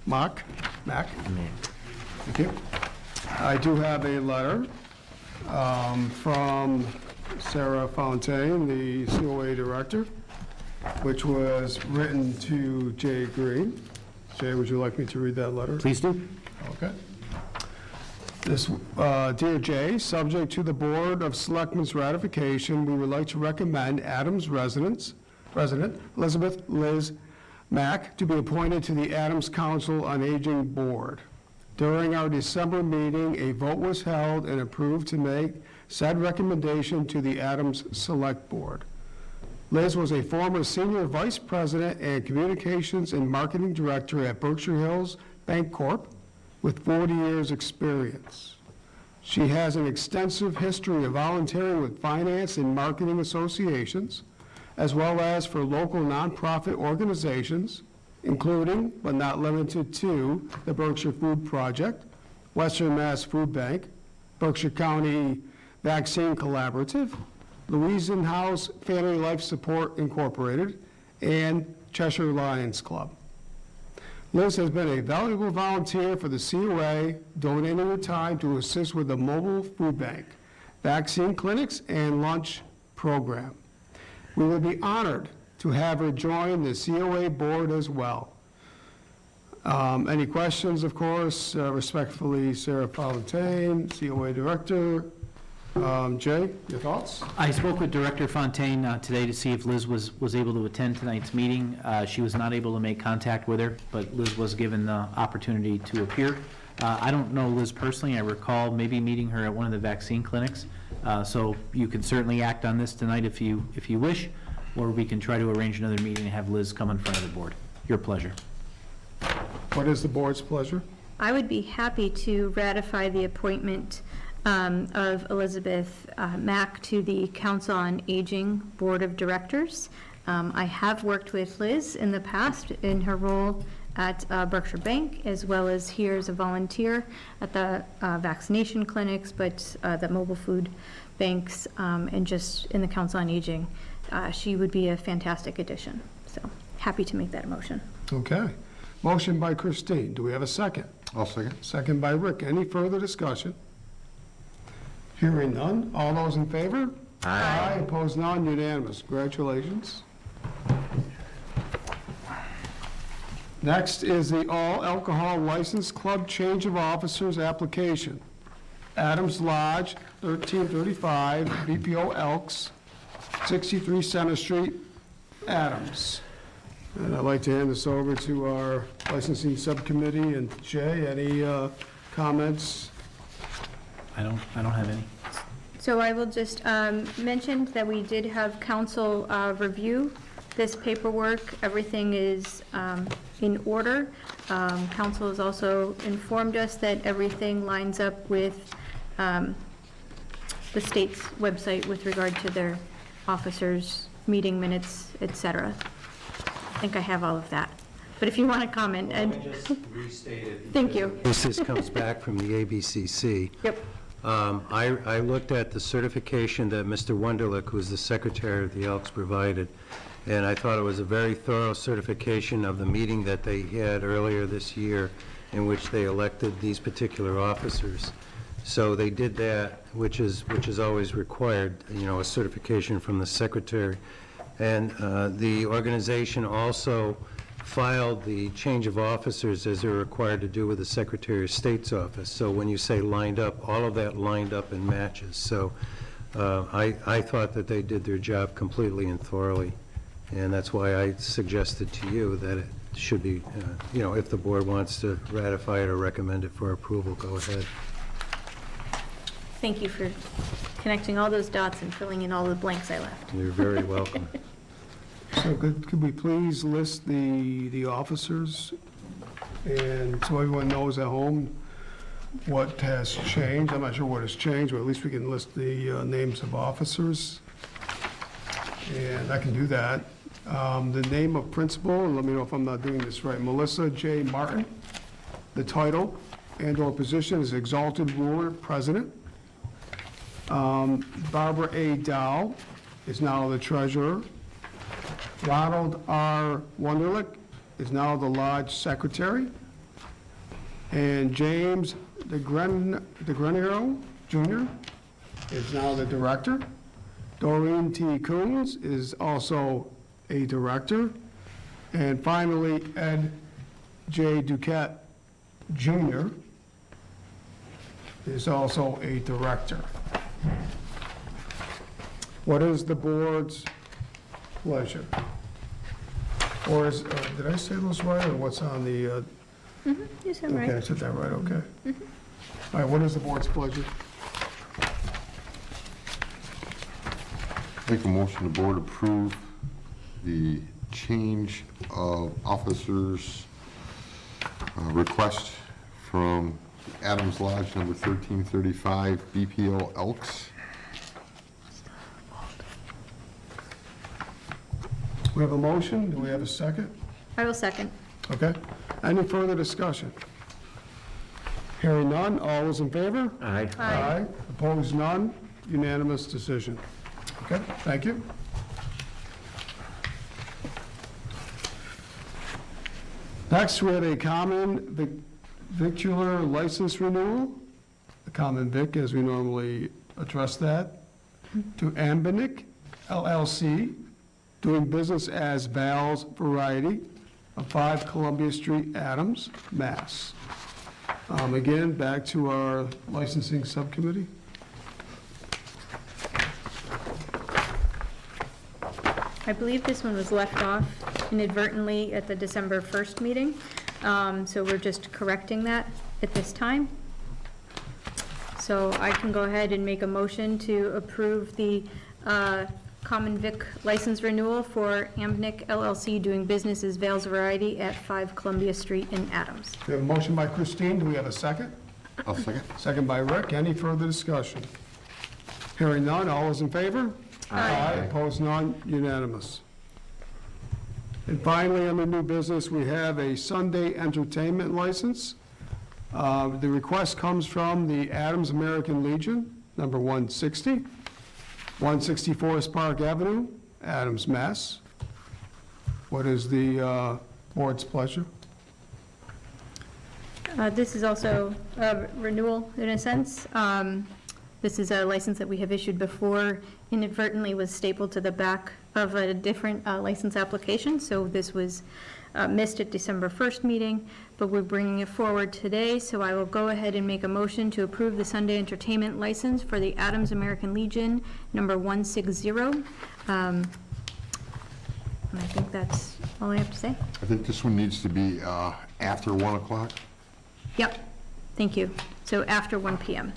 Mack. Thank you. I do have a letter from Sarah Fontaine, the COA director, which was written to Jay Green. Jay, would you like me to read that letter?
Please do.
Okay. This, Dear Jay, subject to the Board of Selectmen's ratification, we would like to recommend Adams resident Elizabeth Liz Mack to be appointed to the Adams Council on Aging Board. During our December meeting, a vote was held and approved to make said recommendation to the Adams Select Board. Liz was a former senior vice president and communications and marketing director at Berkshire Hills Bank Corp. with 40 years' experience. She has an extensive history of volunteering with finance and marketing associations, as well as for local nonprofit organizations, including, but not limited to, the Berkshire Food Project, Western Mass Food Bank, Berkshire County Vaccine Collaborative, Louisiana House Family Life Support Incorporated, and Cheshire Lions Club. Liz has been a valuable volunteer for the COA, donating her time to assist with the mobile food bank, vaccine clinics, and lunch program. We would be honored to have her join the COA board as well. Any questions, of course? Respectfully, Sarah Fontaine, COA Director. Jay, your thoughts?
I spoke with Director Fontaine today to see if Liz was able to attend tonight's meeting. She was not able to make contact with her, but Liz was given the opportunity to appear. I don't know Liz personally. I recall maybe meeting her at one of the vaccine clinics. So you can certainly act on this tonight if you wish, or we can try to arrange another meeting and have Liz come in front of the board. Your pleasure.
What is the board's pleasure?
I would be happy to ratify the appointment of Elizabeth Mack to the Council on Aging Board of Directors. I have worked with Liz in the past in her role at Berkshire Bank, as well as here as a volunteer at the vaccination clinics, but the mobile food banks, and just in the Council on Aging. She would be a fantastic addition. So happy to make that a motion.
Okay. Motion by Christine. Do we have a second?
I'll second.
Second by Rick. Any further discussion? Hearing none. All those in favor? Aye. Opposed, none, unanimous. Congratulations. Next is the all alcohol license club change of officers application. Adams Lodge, 1335, BPO Elks, 63 Center Street, Adams. And I'd like to hand this over to our licensing subcommittee. And Jay, any comments?
I don't have any.
So I will just mention that we did have council review this paperwork. Everything is in order. Council has also informed us that everything lines up with the state's website with regard to their officers' meeting minutes, etc. I think I have all of that. But if you want to comment,
Let me just restate it.
Thank you.
This comes back from the ABCC.
Yep.
I looked at the certification that Mr. Wunderlich, who's the secretary of the Elks, provided, and I thought it was a very thorough certification of the meeting that they had earlier this year in which they elected these particular officers. So they did that, which is always required, you know, a certification from the secretary. And the organization also filed the change of officers as they're required to do with the Secretary of State's office. So when you say lined up, all of that lined up and matches. So I thought that they did their job completely and thoroughly. And that's why I suggested to you that it should be, you know, if the board wants to ratify it or recommend it for approval, go ahead.
Thank you for connecting all those dots and filling in all the blanks I left.
You're very welcome.
So could we please list the officers, and so everyone knows at home what has changed? I'm not sure what has changed, but at least we can list the names of officers. And I can do that. The name of principal, and let me know if I'm not doing this right, Melissa J. Martin. The title and/or position is Exalted Ruler, President. Barbara A. Dow is now the treasurer. Ronald R. Wunderlich is now the lodge secretary. And James DeGreniero Jr. is now the director. Doreen T. Coons is also a director. And finally, Ed J. Duquette Jr. is also a director. What is the board's pleasure? Or is, did I say those right, or what's on the?
You said right.
Okay, I said that right, okay. All right, what is the board's pleasure?
Make a motion the board approve the change of officers request from Adams Lodge number 1335 BPO Elks.
We have a motion, do we have a second?
I will second.
Okay, any further discussion? Hearing none, all those in favor?
Aye.
Aye.
Opposed, none, unanimous decision. Okay, thank you. Next, we have a common victular license renewal, the common vic as we normally address that, to Ambinic LLC, doing business as Val's Variety of 5 Columbia Street, Adams, Mass. Again, back to our licensing subcommittee.
I believe this one was left off inadvertently at the December 1st meeting, so we're just correcting that at this time. So I can go ahead and make a motion to approve the common vic license renewal for Ambinic LLC doing business as Vale's Variety at 5 Columbia Street in Adams.
We have a motion by Christine. Do we have a second?
I'll second.
Second by Rick. Any further discussion? Hearing none, all those in favor? Aye. Opposed, none, unanimous. And finally, under new business, we have a Sunday entertainment license. The request comes from the Adams American Legion, number 160, 160 Forest Park Avenue, Adams, Mass. What is the board's pleasure?
This is also a renewal in a sense. This is a license that we have issued before, inadvertently was stapled to the back of a different license application, so this was missed at December 1st meeting, but we're bringing it forward today, so I will go ahead and make a motion to approve the Sunday entertainment license for the Adams American Legion, number 160. And I think that's all I have to say.
I think this one needs to be after 1 o'clock.
Yep, thank you. So after 1 p.m.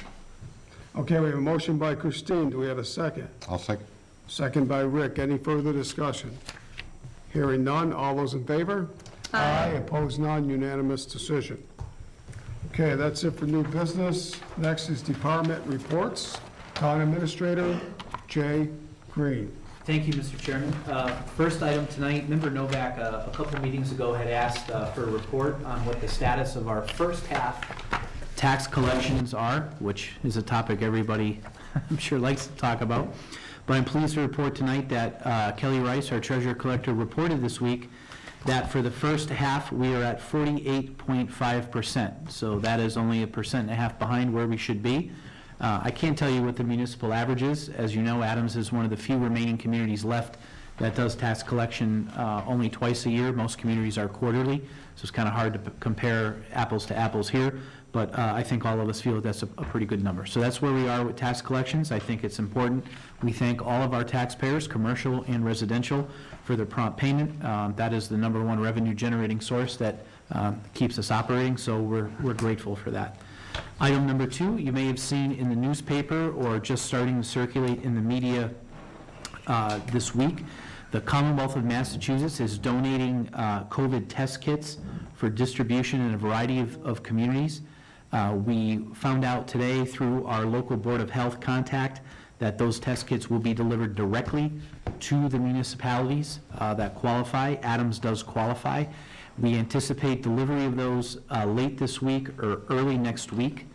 Okay, we have a motion by Christine. Do we have a second?
I'll second.
Second by Rick. Any further discussion? Hearing none. All those in favor? Aye. Opposed, none. Unanimous decision. Okay, that's it for new business. Next is department reports. Town Administrator Jay Green.
Thank you, Mr. Chairman. First item tonight, Member Novak a couple meetings ago had asked for a report on what the status of our first half tax collections are, which is a topic everybody I'm sure likes to talk about. But I'm pleased to report tonight that Kelly Rice, our treasurer collector, reported this week that for the first half we are at 48.5%. So that is only 1.5% behind where we should be. I can't tell you what the municipal average is. As you know, Adams is one of the few remaining communities left that does tax collection only twice a year. Most communities are quarterly, so it's kind of hard to compare apples to apples here. But I think all of us feel that that's a pretty good number. So that's where we are with tax collections. I think it's important. We thank all of our taxpayers, commercial and residential, for their prompt payment. That is the #1 revenue generating source that keeps us operating, so we're grateful for that. Item number 2, you may have seen in the newspaper or just starting to circulate in the media this week, the Commonwealth of Massachusetts is donating COVID test kits for distribution in a variety of communities. We found out today through our local Board of Health contact that those test kits will be delivered directly to the municipalities that qualify. Adams does qualify. We anticipate delivery of those late this week or early next week.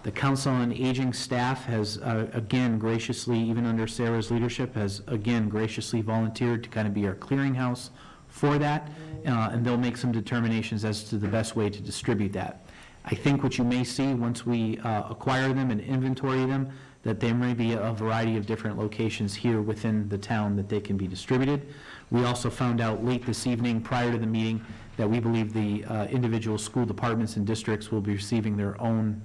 The Council on Aging staff has again graciously, even under Sarah's leadership, has again graciously volunteered to kind of be our clearinghouse for that, and they'll make some determinations as to the best way to distribute that. I think what you may see once we acquire them and inventory them, that there may be a variety of different locations here within the town that they can be distributed. We also found out late this evening, prior to the meeting, that we believe the individual school departments and districts will be receiving their own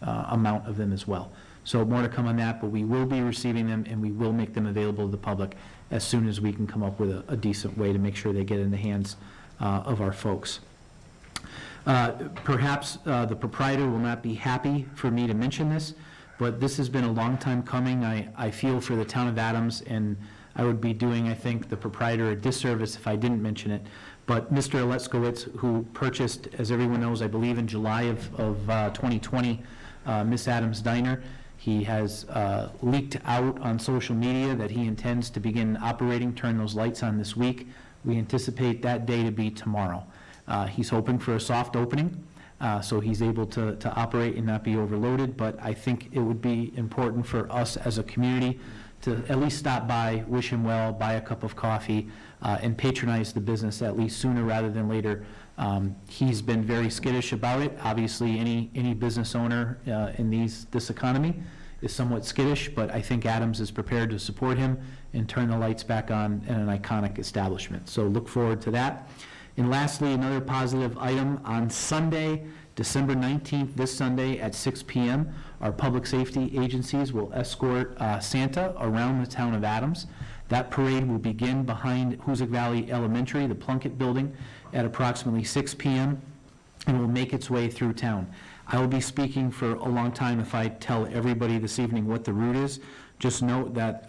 amount of them as well. So more to come on that, but we will be receiving them and we will make them available to the public as soon as we can come up with a decent way to make sure they get in the hands of our folks. Perhaps the proprietor will not be happy for me to mention this, but this has been a long time coming. I feel for the town of Adams, and I would be doing, I think, the proprietor a disservice if I didn't mention it. But Mr. Aleskowitz, who purchased, as everyone knows, I believe in July of 2020, Miss Adams Diner, he has leaked out on social media that he intends to begin operating, turn those lights on this week. We anticipate that day to be tomorrow. He's hoping for a soft opening, so he's able to operate and not be overloaded, but I think it would be important for us as a community to at least stop by, wish him well, buy a cup of coffee, and patronize the business at least sooner rather than later. He's been very skittish about it. Obviously, any business owner in this economy is somewhat skittish, but I think Adams is prepared to support him and turn the lights back on in an iconic establishment. So look forward to that. And lastly, another positive item, on Sunday, December 19th, this Sunday at 6 p.m., our public safety agencies will escort Santa around the town of Adams. That parade will begin behind Hoosick Valley Elementary, the Plunkett building, at approximately 6 p.m. and will make its way through town. I will be speaking for a long time if I tell everybody this evening what the route is. Just note that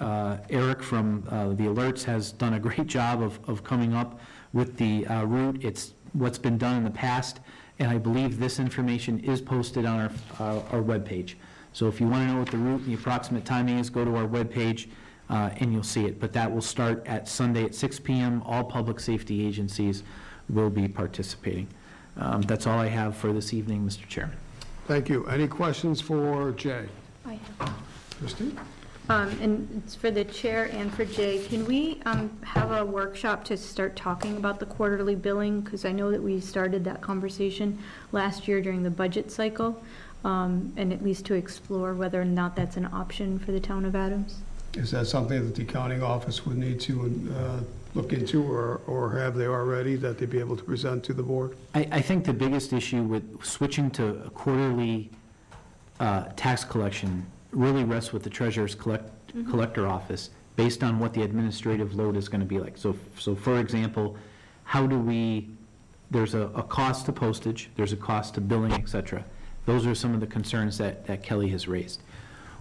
Eric from the Alerts has done a great job of coming up with the route. It's what's been done in the past, and I believe this information is posted on our webpage. So if you want to know what the route and the approximate timing is, go to our webpage and you'll see it. But that will start at Sunday at 6 p.m. All public safety agencies will be participating. That's all I have for this evening, Mr. Chairman.
Thank you. Any questions for Jay?
I have.
Christine?
And it's for the chair and for Jay. Can we have a workshop to start talking about the quarterly billing? Because I know that we started that conversation last year during the budget cycle. and at least to explore whether or not that's an option for the town of Adams.
Is that something that the accounting office would need to look into, or have they already, that they'd be able to present to the board?
I think the biggest issue with switching to a quarterly tax collection really rests with the treasurer's collector office, based on what the administrative load is going to be like. So for example, how do we, there's a cost to postage, there's a cost to billing, et cetera. Those are some of the concerns that Kelly has raised.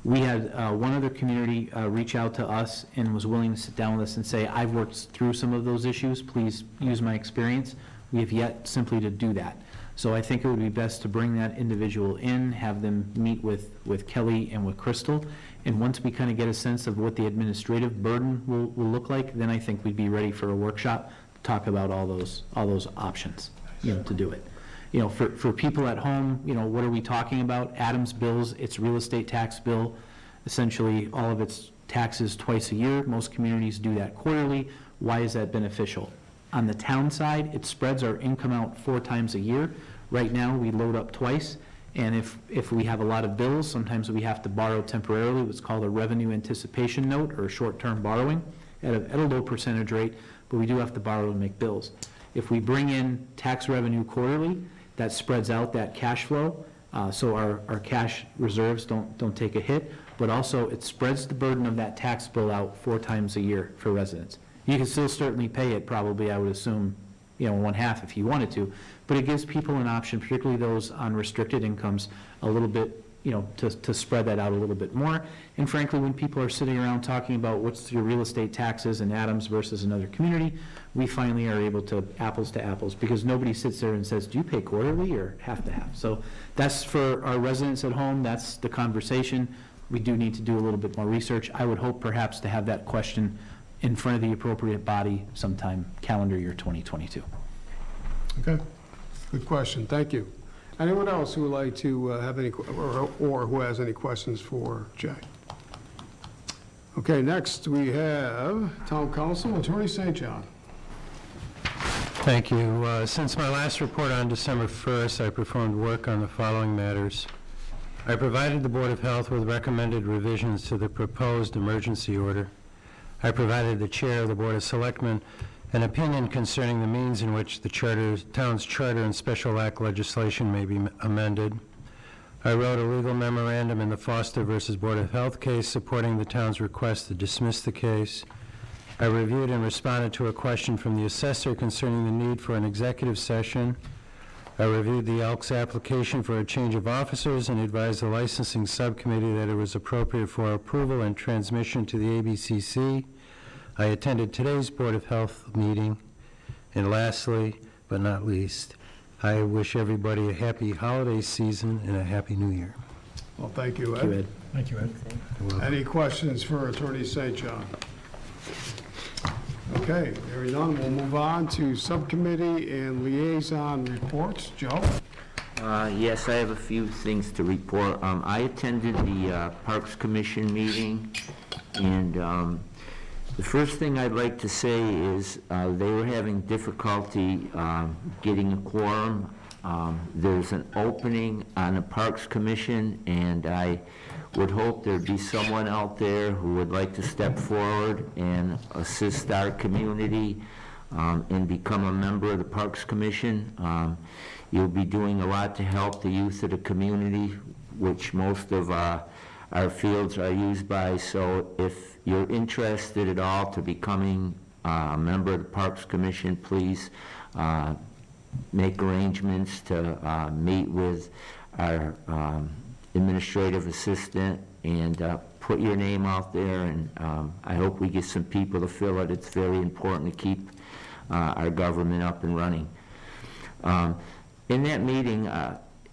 We had one other community reach out to us and was willing to sit down with us and say, I've worked through some of those issues, please use my experience. We have yet simply to do that. So I think it would be best to bring that individual in, have them meet with Kelly and with Crystal, and once we kind of get a sense of what the administrative burden will look like, then I think we'd be ready for a workshop to talk about all those options, to do it. For people at home, what are we talking about? Adams bills its real estate tax bill, essentially all of its taxes twice a year. Most communities do that quarterly. Why is that beneficial? On the town side, it spreads our income out 4 times a year. Right now, we load up twice, and if we have a lot of bills, sometimes we have to borrow temporarily, what's called a revenue anticipation note, or short-term borrowing, at a low percentage rate, but we do have to borrow to make bills. If we bring in tax revenue quarterly, that spreads out that cash flow, so our cash reserves don't take a hit, but also it spreads the burden of that tax bill out 4 times a year for residents. You can still certainly pay it, probably, I would assume, 1/2 if you wanted to, but it gives people an option, particularly those on restricted incomes, a little bit, to spread that out a little bit more. And frankly, when people are sitting around talking about what's your real estate taxes in Adams versus another community, we finally are able to apples, because nobody sits there and says, do you pay quarterly or half to half? So that's for our residents at home, that's the conversation. We do need to do a little bit more research. I would hope perhaps to have that question in front of the appropriate body sometime calendar year 2022.
Okay, good question, thank you. Anyone else who would like to have any, or who has any questions for Jay? Okay, next we have Town Council, Attorney St. John.
Thank you. Since my last report on December 1st, I performed work on the following matters. I provided the Board of Health with recommended revisions to the proposed emergency order. I provided the Chair of the Board of Selectmen an opinion concerning the means in which the town's charter and special act legislation may be amended. I wrote a legal memorandum in the Foster versus Board of Health case supporting the town's request to dismiss the case. I reviewed and responded to a question from the assessor concerning the need for an executive session. I reviewed the Elks application for a change of officers and advised the licensing subcommittee that it was appropriate for approval and transmission to the ABCC. I attended today's Board of Health meeting. And lastly, but not least, I wish everybody a happy holiday season and a happy new year.
Well, thank you, Ed.
Thank you, Ed.
Any questions for Attorney St. John? Okay, hearing none, we'll move on to subcommittee and liaison reports. Joe?
Yes, I have a few things to report. I attended the Parks Commission meeting, and the first thing I'd like to say is they were having difficulty getting a quorum. There's an opening on the Parks Commission, and I would hope there'd be someone out there who would like to step forward and assist our community and become a member of the Parks Commission. You'll be doing a lot to help the youth of the community, which most of our fields are used by. So if you're interested at all to becoming a member of the Parks Commission, please make arrangements to meet with our administrative assistant and put your name out there, and I hope we get some people to fill it. It's very important to keep our government up and running. In that meeting,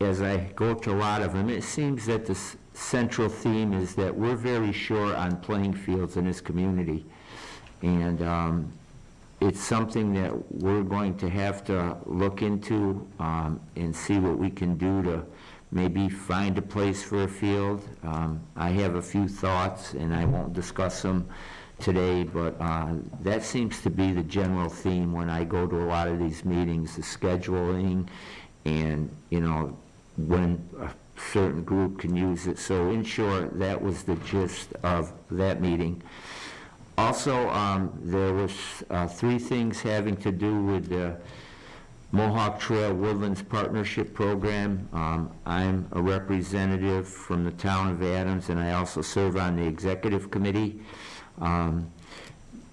as I go to a lot of them, it seems that the central theme is that we're very short on playing fields in this community, and it's something that we're going to have to look into and see what we can do to maybe find a place for a field. I have a few thoughts, and I won't discuss them today, but that seems to be the general theme when I go to a lot of these meetings, the scheduling, and when a certain group can use it. So in short, that was the gist of that meeting. Also, there was 3 things having to do with the Mohawk Trail Woodlands Partnership Program. I'm a representative from the town of Adams, and I also serve on the executive committee.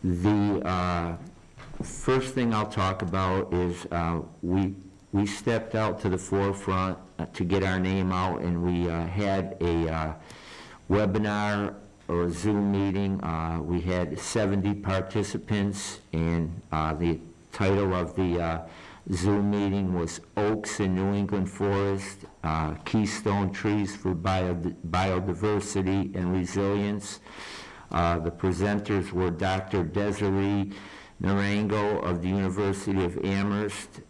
The first thing I'll talk about is we stepped out to the forefront to get our name out, and we had a webinar or a Zoom meeting. We had 70 participants, and the title of the Zoom meeting was Oaks in New England Forest, Keystone Trees for Biodiversity and Resilience. The presenters were Dr. Desiree Narango of the University of Amherst,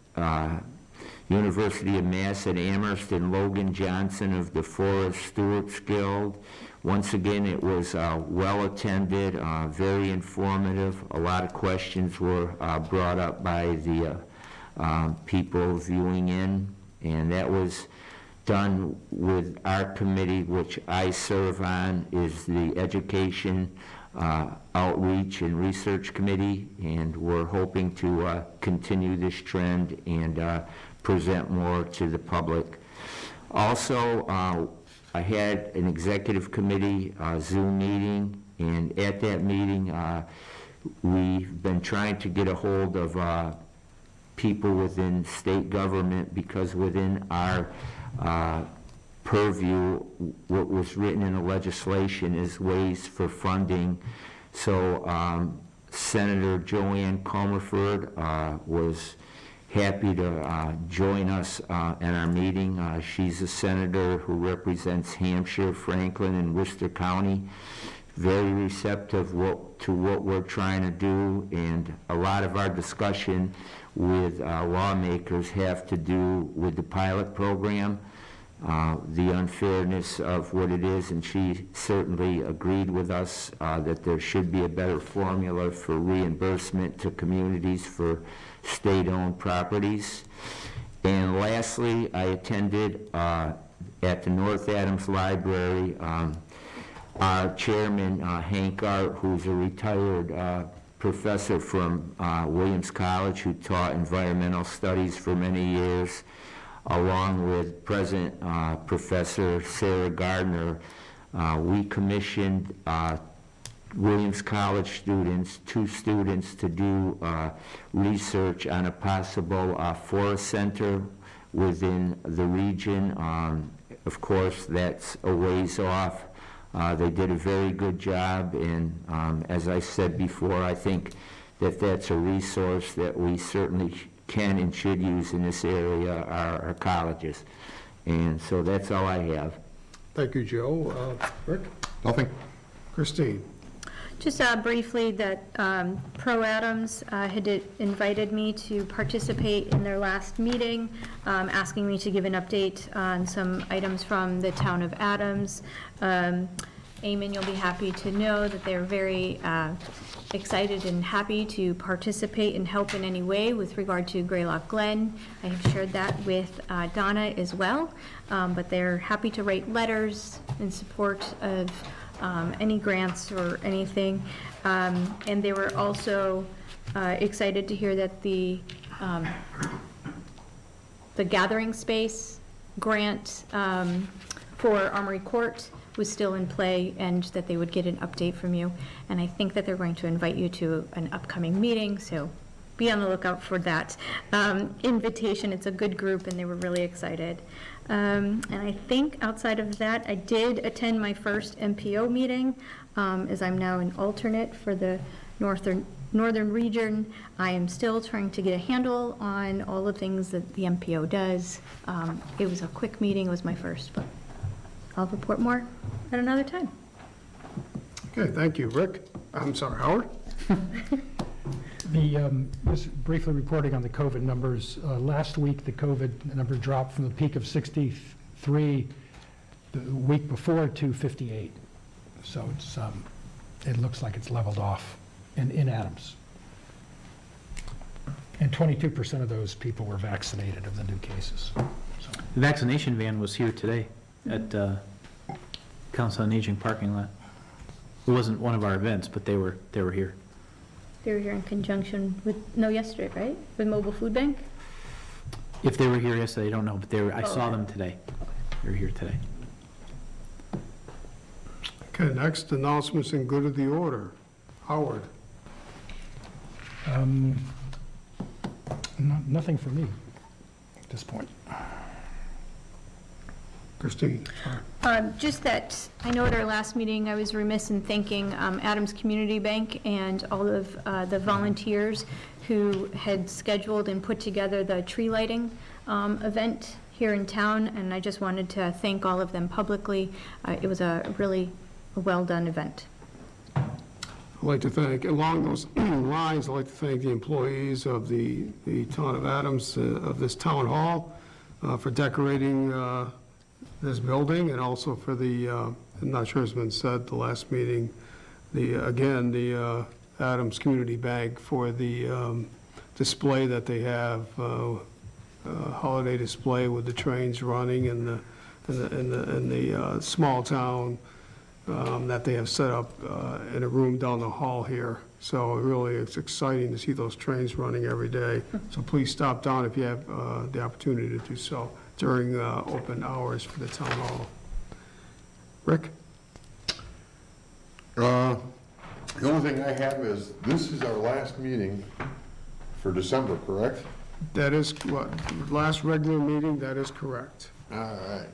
University of Mass at Amherst, and Logan Johnson of the Forest Stewards Guild. Once again, it was well attended, very informative. A lot of questions were brought up by the people viewing in, and that was done with our committee, which I serve on, is the Education, Outreach, and Research Committee, and we're hoping to continue this trend and present more to the public. Also, I had an executive committee Zoom meeting, and at that meeting, we've been trying to get a hold of people within state government, because within our purview, what was written in the legislation is ways for funding. So Senator Joanne Comerford was happy to join us at our meeting. She's a senator who represents Hampshire, Franklin, and Worcester County. Very receptive to what we're trying to do, and a lot of our discussion with lawmakers have to do with the pilot program, the unfairness of what it is, and she certainly agreed with us that there should be a better formula for reimbursement to communities for state-owned properties. And lastly, I attended at the North Adams Library our chairman, Hank Art, who's a retired professor from Williams College who taught environmental studies for many years, along with present Professor Sarah Gardner. We commissioned Williams College students, 2 students, to do research on a possible forest center within the region. Of course, that's a ways off. They did a very good job, and as I said before, I think that that's a resource that we certainly can and should use in this area, our colleges. And so that's all I have.
Thank you, Joe. Rick?
Nothing.
Christine?
Just briefly, that Pro Adams had invited me to participate in their last meeting, asking me to give an update on some items from the town of Adams. Eamon, you'll be happy to know that they're very excited and happy to participate and help in any way with regard to Greylock Glen. I have shared that with Donna as well, but they're happy to write letters in support of any grants or anything. And they were also excited to hear that the gathering space grant for Armory Court was still in play, and that they would get an update from you. And I think that they're going to invite you to an upcoming meeting, so be on the lookout for that invitation. It's a good group, and they were really excited. And I think outside of that, I did attend my first MPO meeting, as I'm now an alternate for the northern region. I am still trying to get a handle on all the things that the MPO does. It was a quick meeting, it was my first, but I'll report more at another time.
Okay, thank you. Rick? I'm sorry, Howard?
Just briefly reporting on the COVID numbers. Last week, the COVID number dropped from the peak of 63 the week before to 58. So it looks like it's leveled off in Adams. And 22% of those people were vaccinated of the new cases. So.
The vaccination van was here today. at Council on Aging parking lot. It wasn't one of our events, but they were here.
They were here in conjunction with, no, yesterday, right? With Mobile Food Bank?
If they were here yesterday, I don't know, but I saw
okay.
them today. They were here today.
Okay, next, announcements in good of the order. Howard.
Nothing for me at this point.
Christine.
Just that, I know at our last meeting, I was remiss in thanking Adams Community Bank and all of the volunteers who had scheduled and put together the tree lighting event here in town, and I just wanted to thank all of them publicly. It was a really well-done event.
I'd like to thank, along those lines, I'd like to thank the employees of the town of Adams, of this town hall, for decorating this building, and also for the, I'm not sure it's been said, the last meeting, the Adams Community Bank for the display that they have, holiday display with the trains running and the small town that they have set up in a room down the hall here. So really, it's exciting to see those trains running every day. So please stop down if you have the opportunity to do so during open hours for the town hall. Rick?
The only thing I have is, this is our last meeting for December, correct?
That is, what, last regular meeting, that is correct.
All right.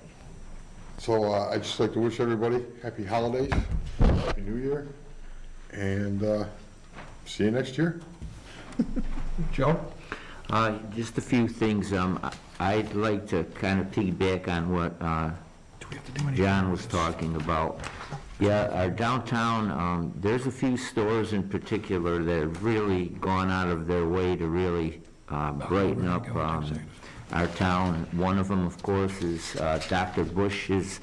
So I'd just like to wish everybody happy holidays, happy New Year, and see you next year.
Joe?
Just a few things. I'd like to kind of piggyback on what John was talking about. Yeah, our downtown, there's a few stores in particular that have really gone out of their way to really brighten up our town. One of them, of course, is Dr. Bush's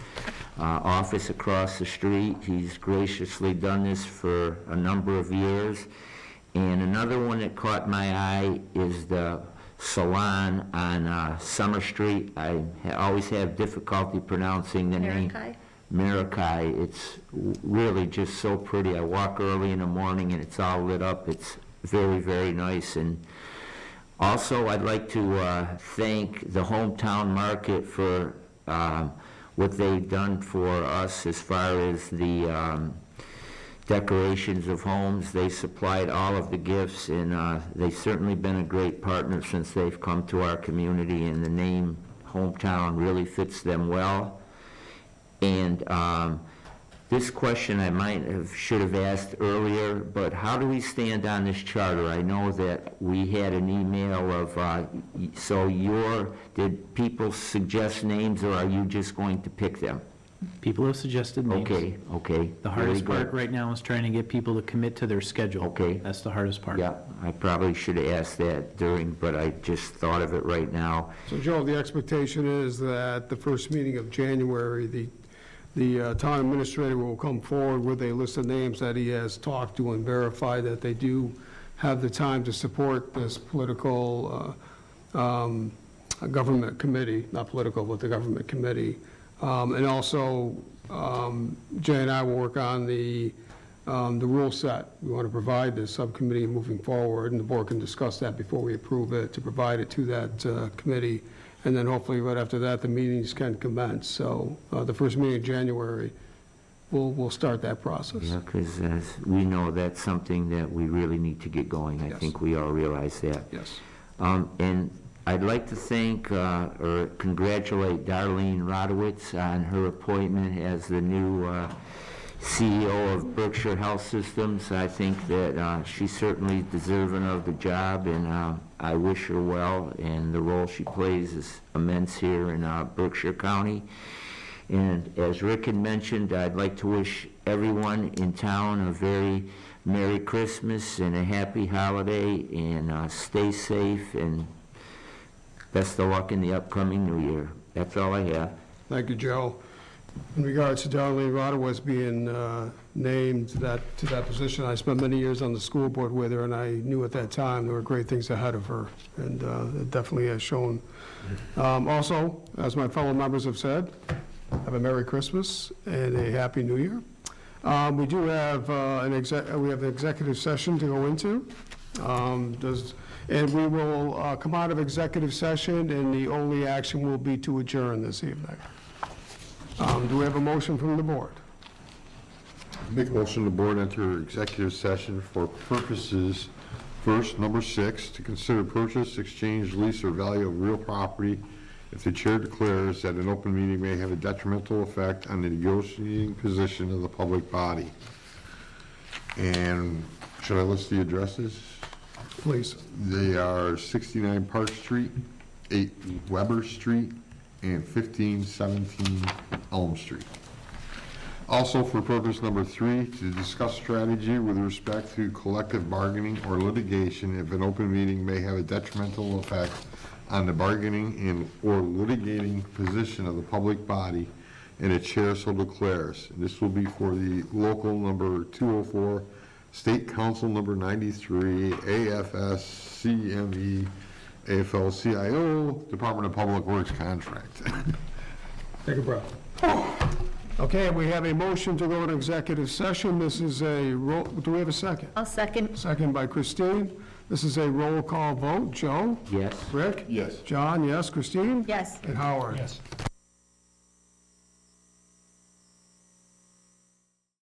office across the street. He's graciously done this for a number of years. And another one that caught my eye is the salon on Summer Street. I always have difficulty pronouncing the name. Marakai. It's really just so pretty. I walk early in the morning and it's all lit up. It's very, very nice. And also, I'd like to thank the hometown market for what they've done for us as far as the decorations of homes. They supplied all of the gifts, and they've certainly been a great partner since they've come to our community, and the name hometown really fits them well. And this question I should have asked earlier, but how do we stand on this charter? I know that we had an email of, did people suggest names, or are you just going to pick them?
People have suggested names.
Okay.
The hardest part right now is trying to get people to commit to their schedule.
Okay.
That's the hardest part.
Yeah, I probably should have asked that but I just thought of it right now.
So Joe, the expectation is that the first meeting of January, the town administrator will come forward with a list of names that he has talked to and verify that they do have the time to support this political government committee, not political, but the government committee. And also, Jay and I will work on the rule set. We want to provide the subcommittee moving forward, and the board can discuss that before we approve it, to provide it to that committee. And then hopefully right after that, the meetings can commence. So the first meeting in January, we'll start that process.
Yeah, because as we know, that's something that we really need to get going. I think we all realize that.
Yes.
And I'd like to thank or congratulate Darlene Rodowitz on her appointment as the new CEO of Berkshire Health Systems. I think that she's certainly deserving of the job, and I wish her well, and the role she plays is immense here in Berkshire County. And as Rick had mentioned, I'd like to wish everyone in town a very Merry Christmas and a happy holiday, and stay safe, and best of luck in the upcoming new year. That's all I have.
Thank you, Joe. In regards to Darlene Rodowitz being named to that position, I spent many years on the school board with her, and I knew at that time there were great things ahead of her, and it definitely has shown. Also, as my fellow members have said, have a Merry Christmas and a Happy New Year. We do have an executive session to go into. And we will come out of executive session, and the only action will be to adjourn this evening. Do we have a motion from the board?
Make a motion the board enter executive session for purposes, first, number 6, to consider purchase, exchange, lease, or value of real property if the chair declares that an open meeting may have a detrimental effect on the negotiating position of the public body. And should I list the addresses?
Please.
They are 69 Park Street, 8 Weber Street, and 1517 Elm Street. Also, for purpose number 3, to discuss strategy with respect to collective bargaining or litigation if an open meeting may have a detrimental effect on the bargaining and or litigating position of the public body, and a chair so declares. And this will be for the local number 204, State Council number 93, AFS CME AFL-CIO, Department of Public Works contract.
Take a breath. Okay, we have a motion to go into executive session. This is a roll, do we have a second?
I'll second.
Second by Christine. This is a roll call vote. Joe?
Yes.
Rick?
Yes.
John, yes. Christine?
Yes.
And Howard?
Yes.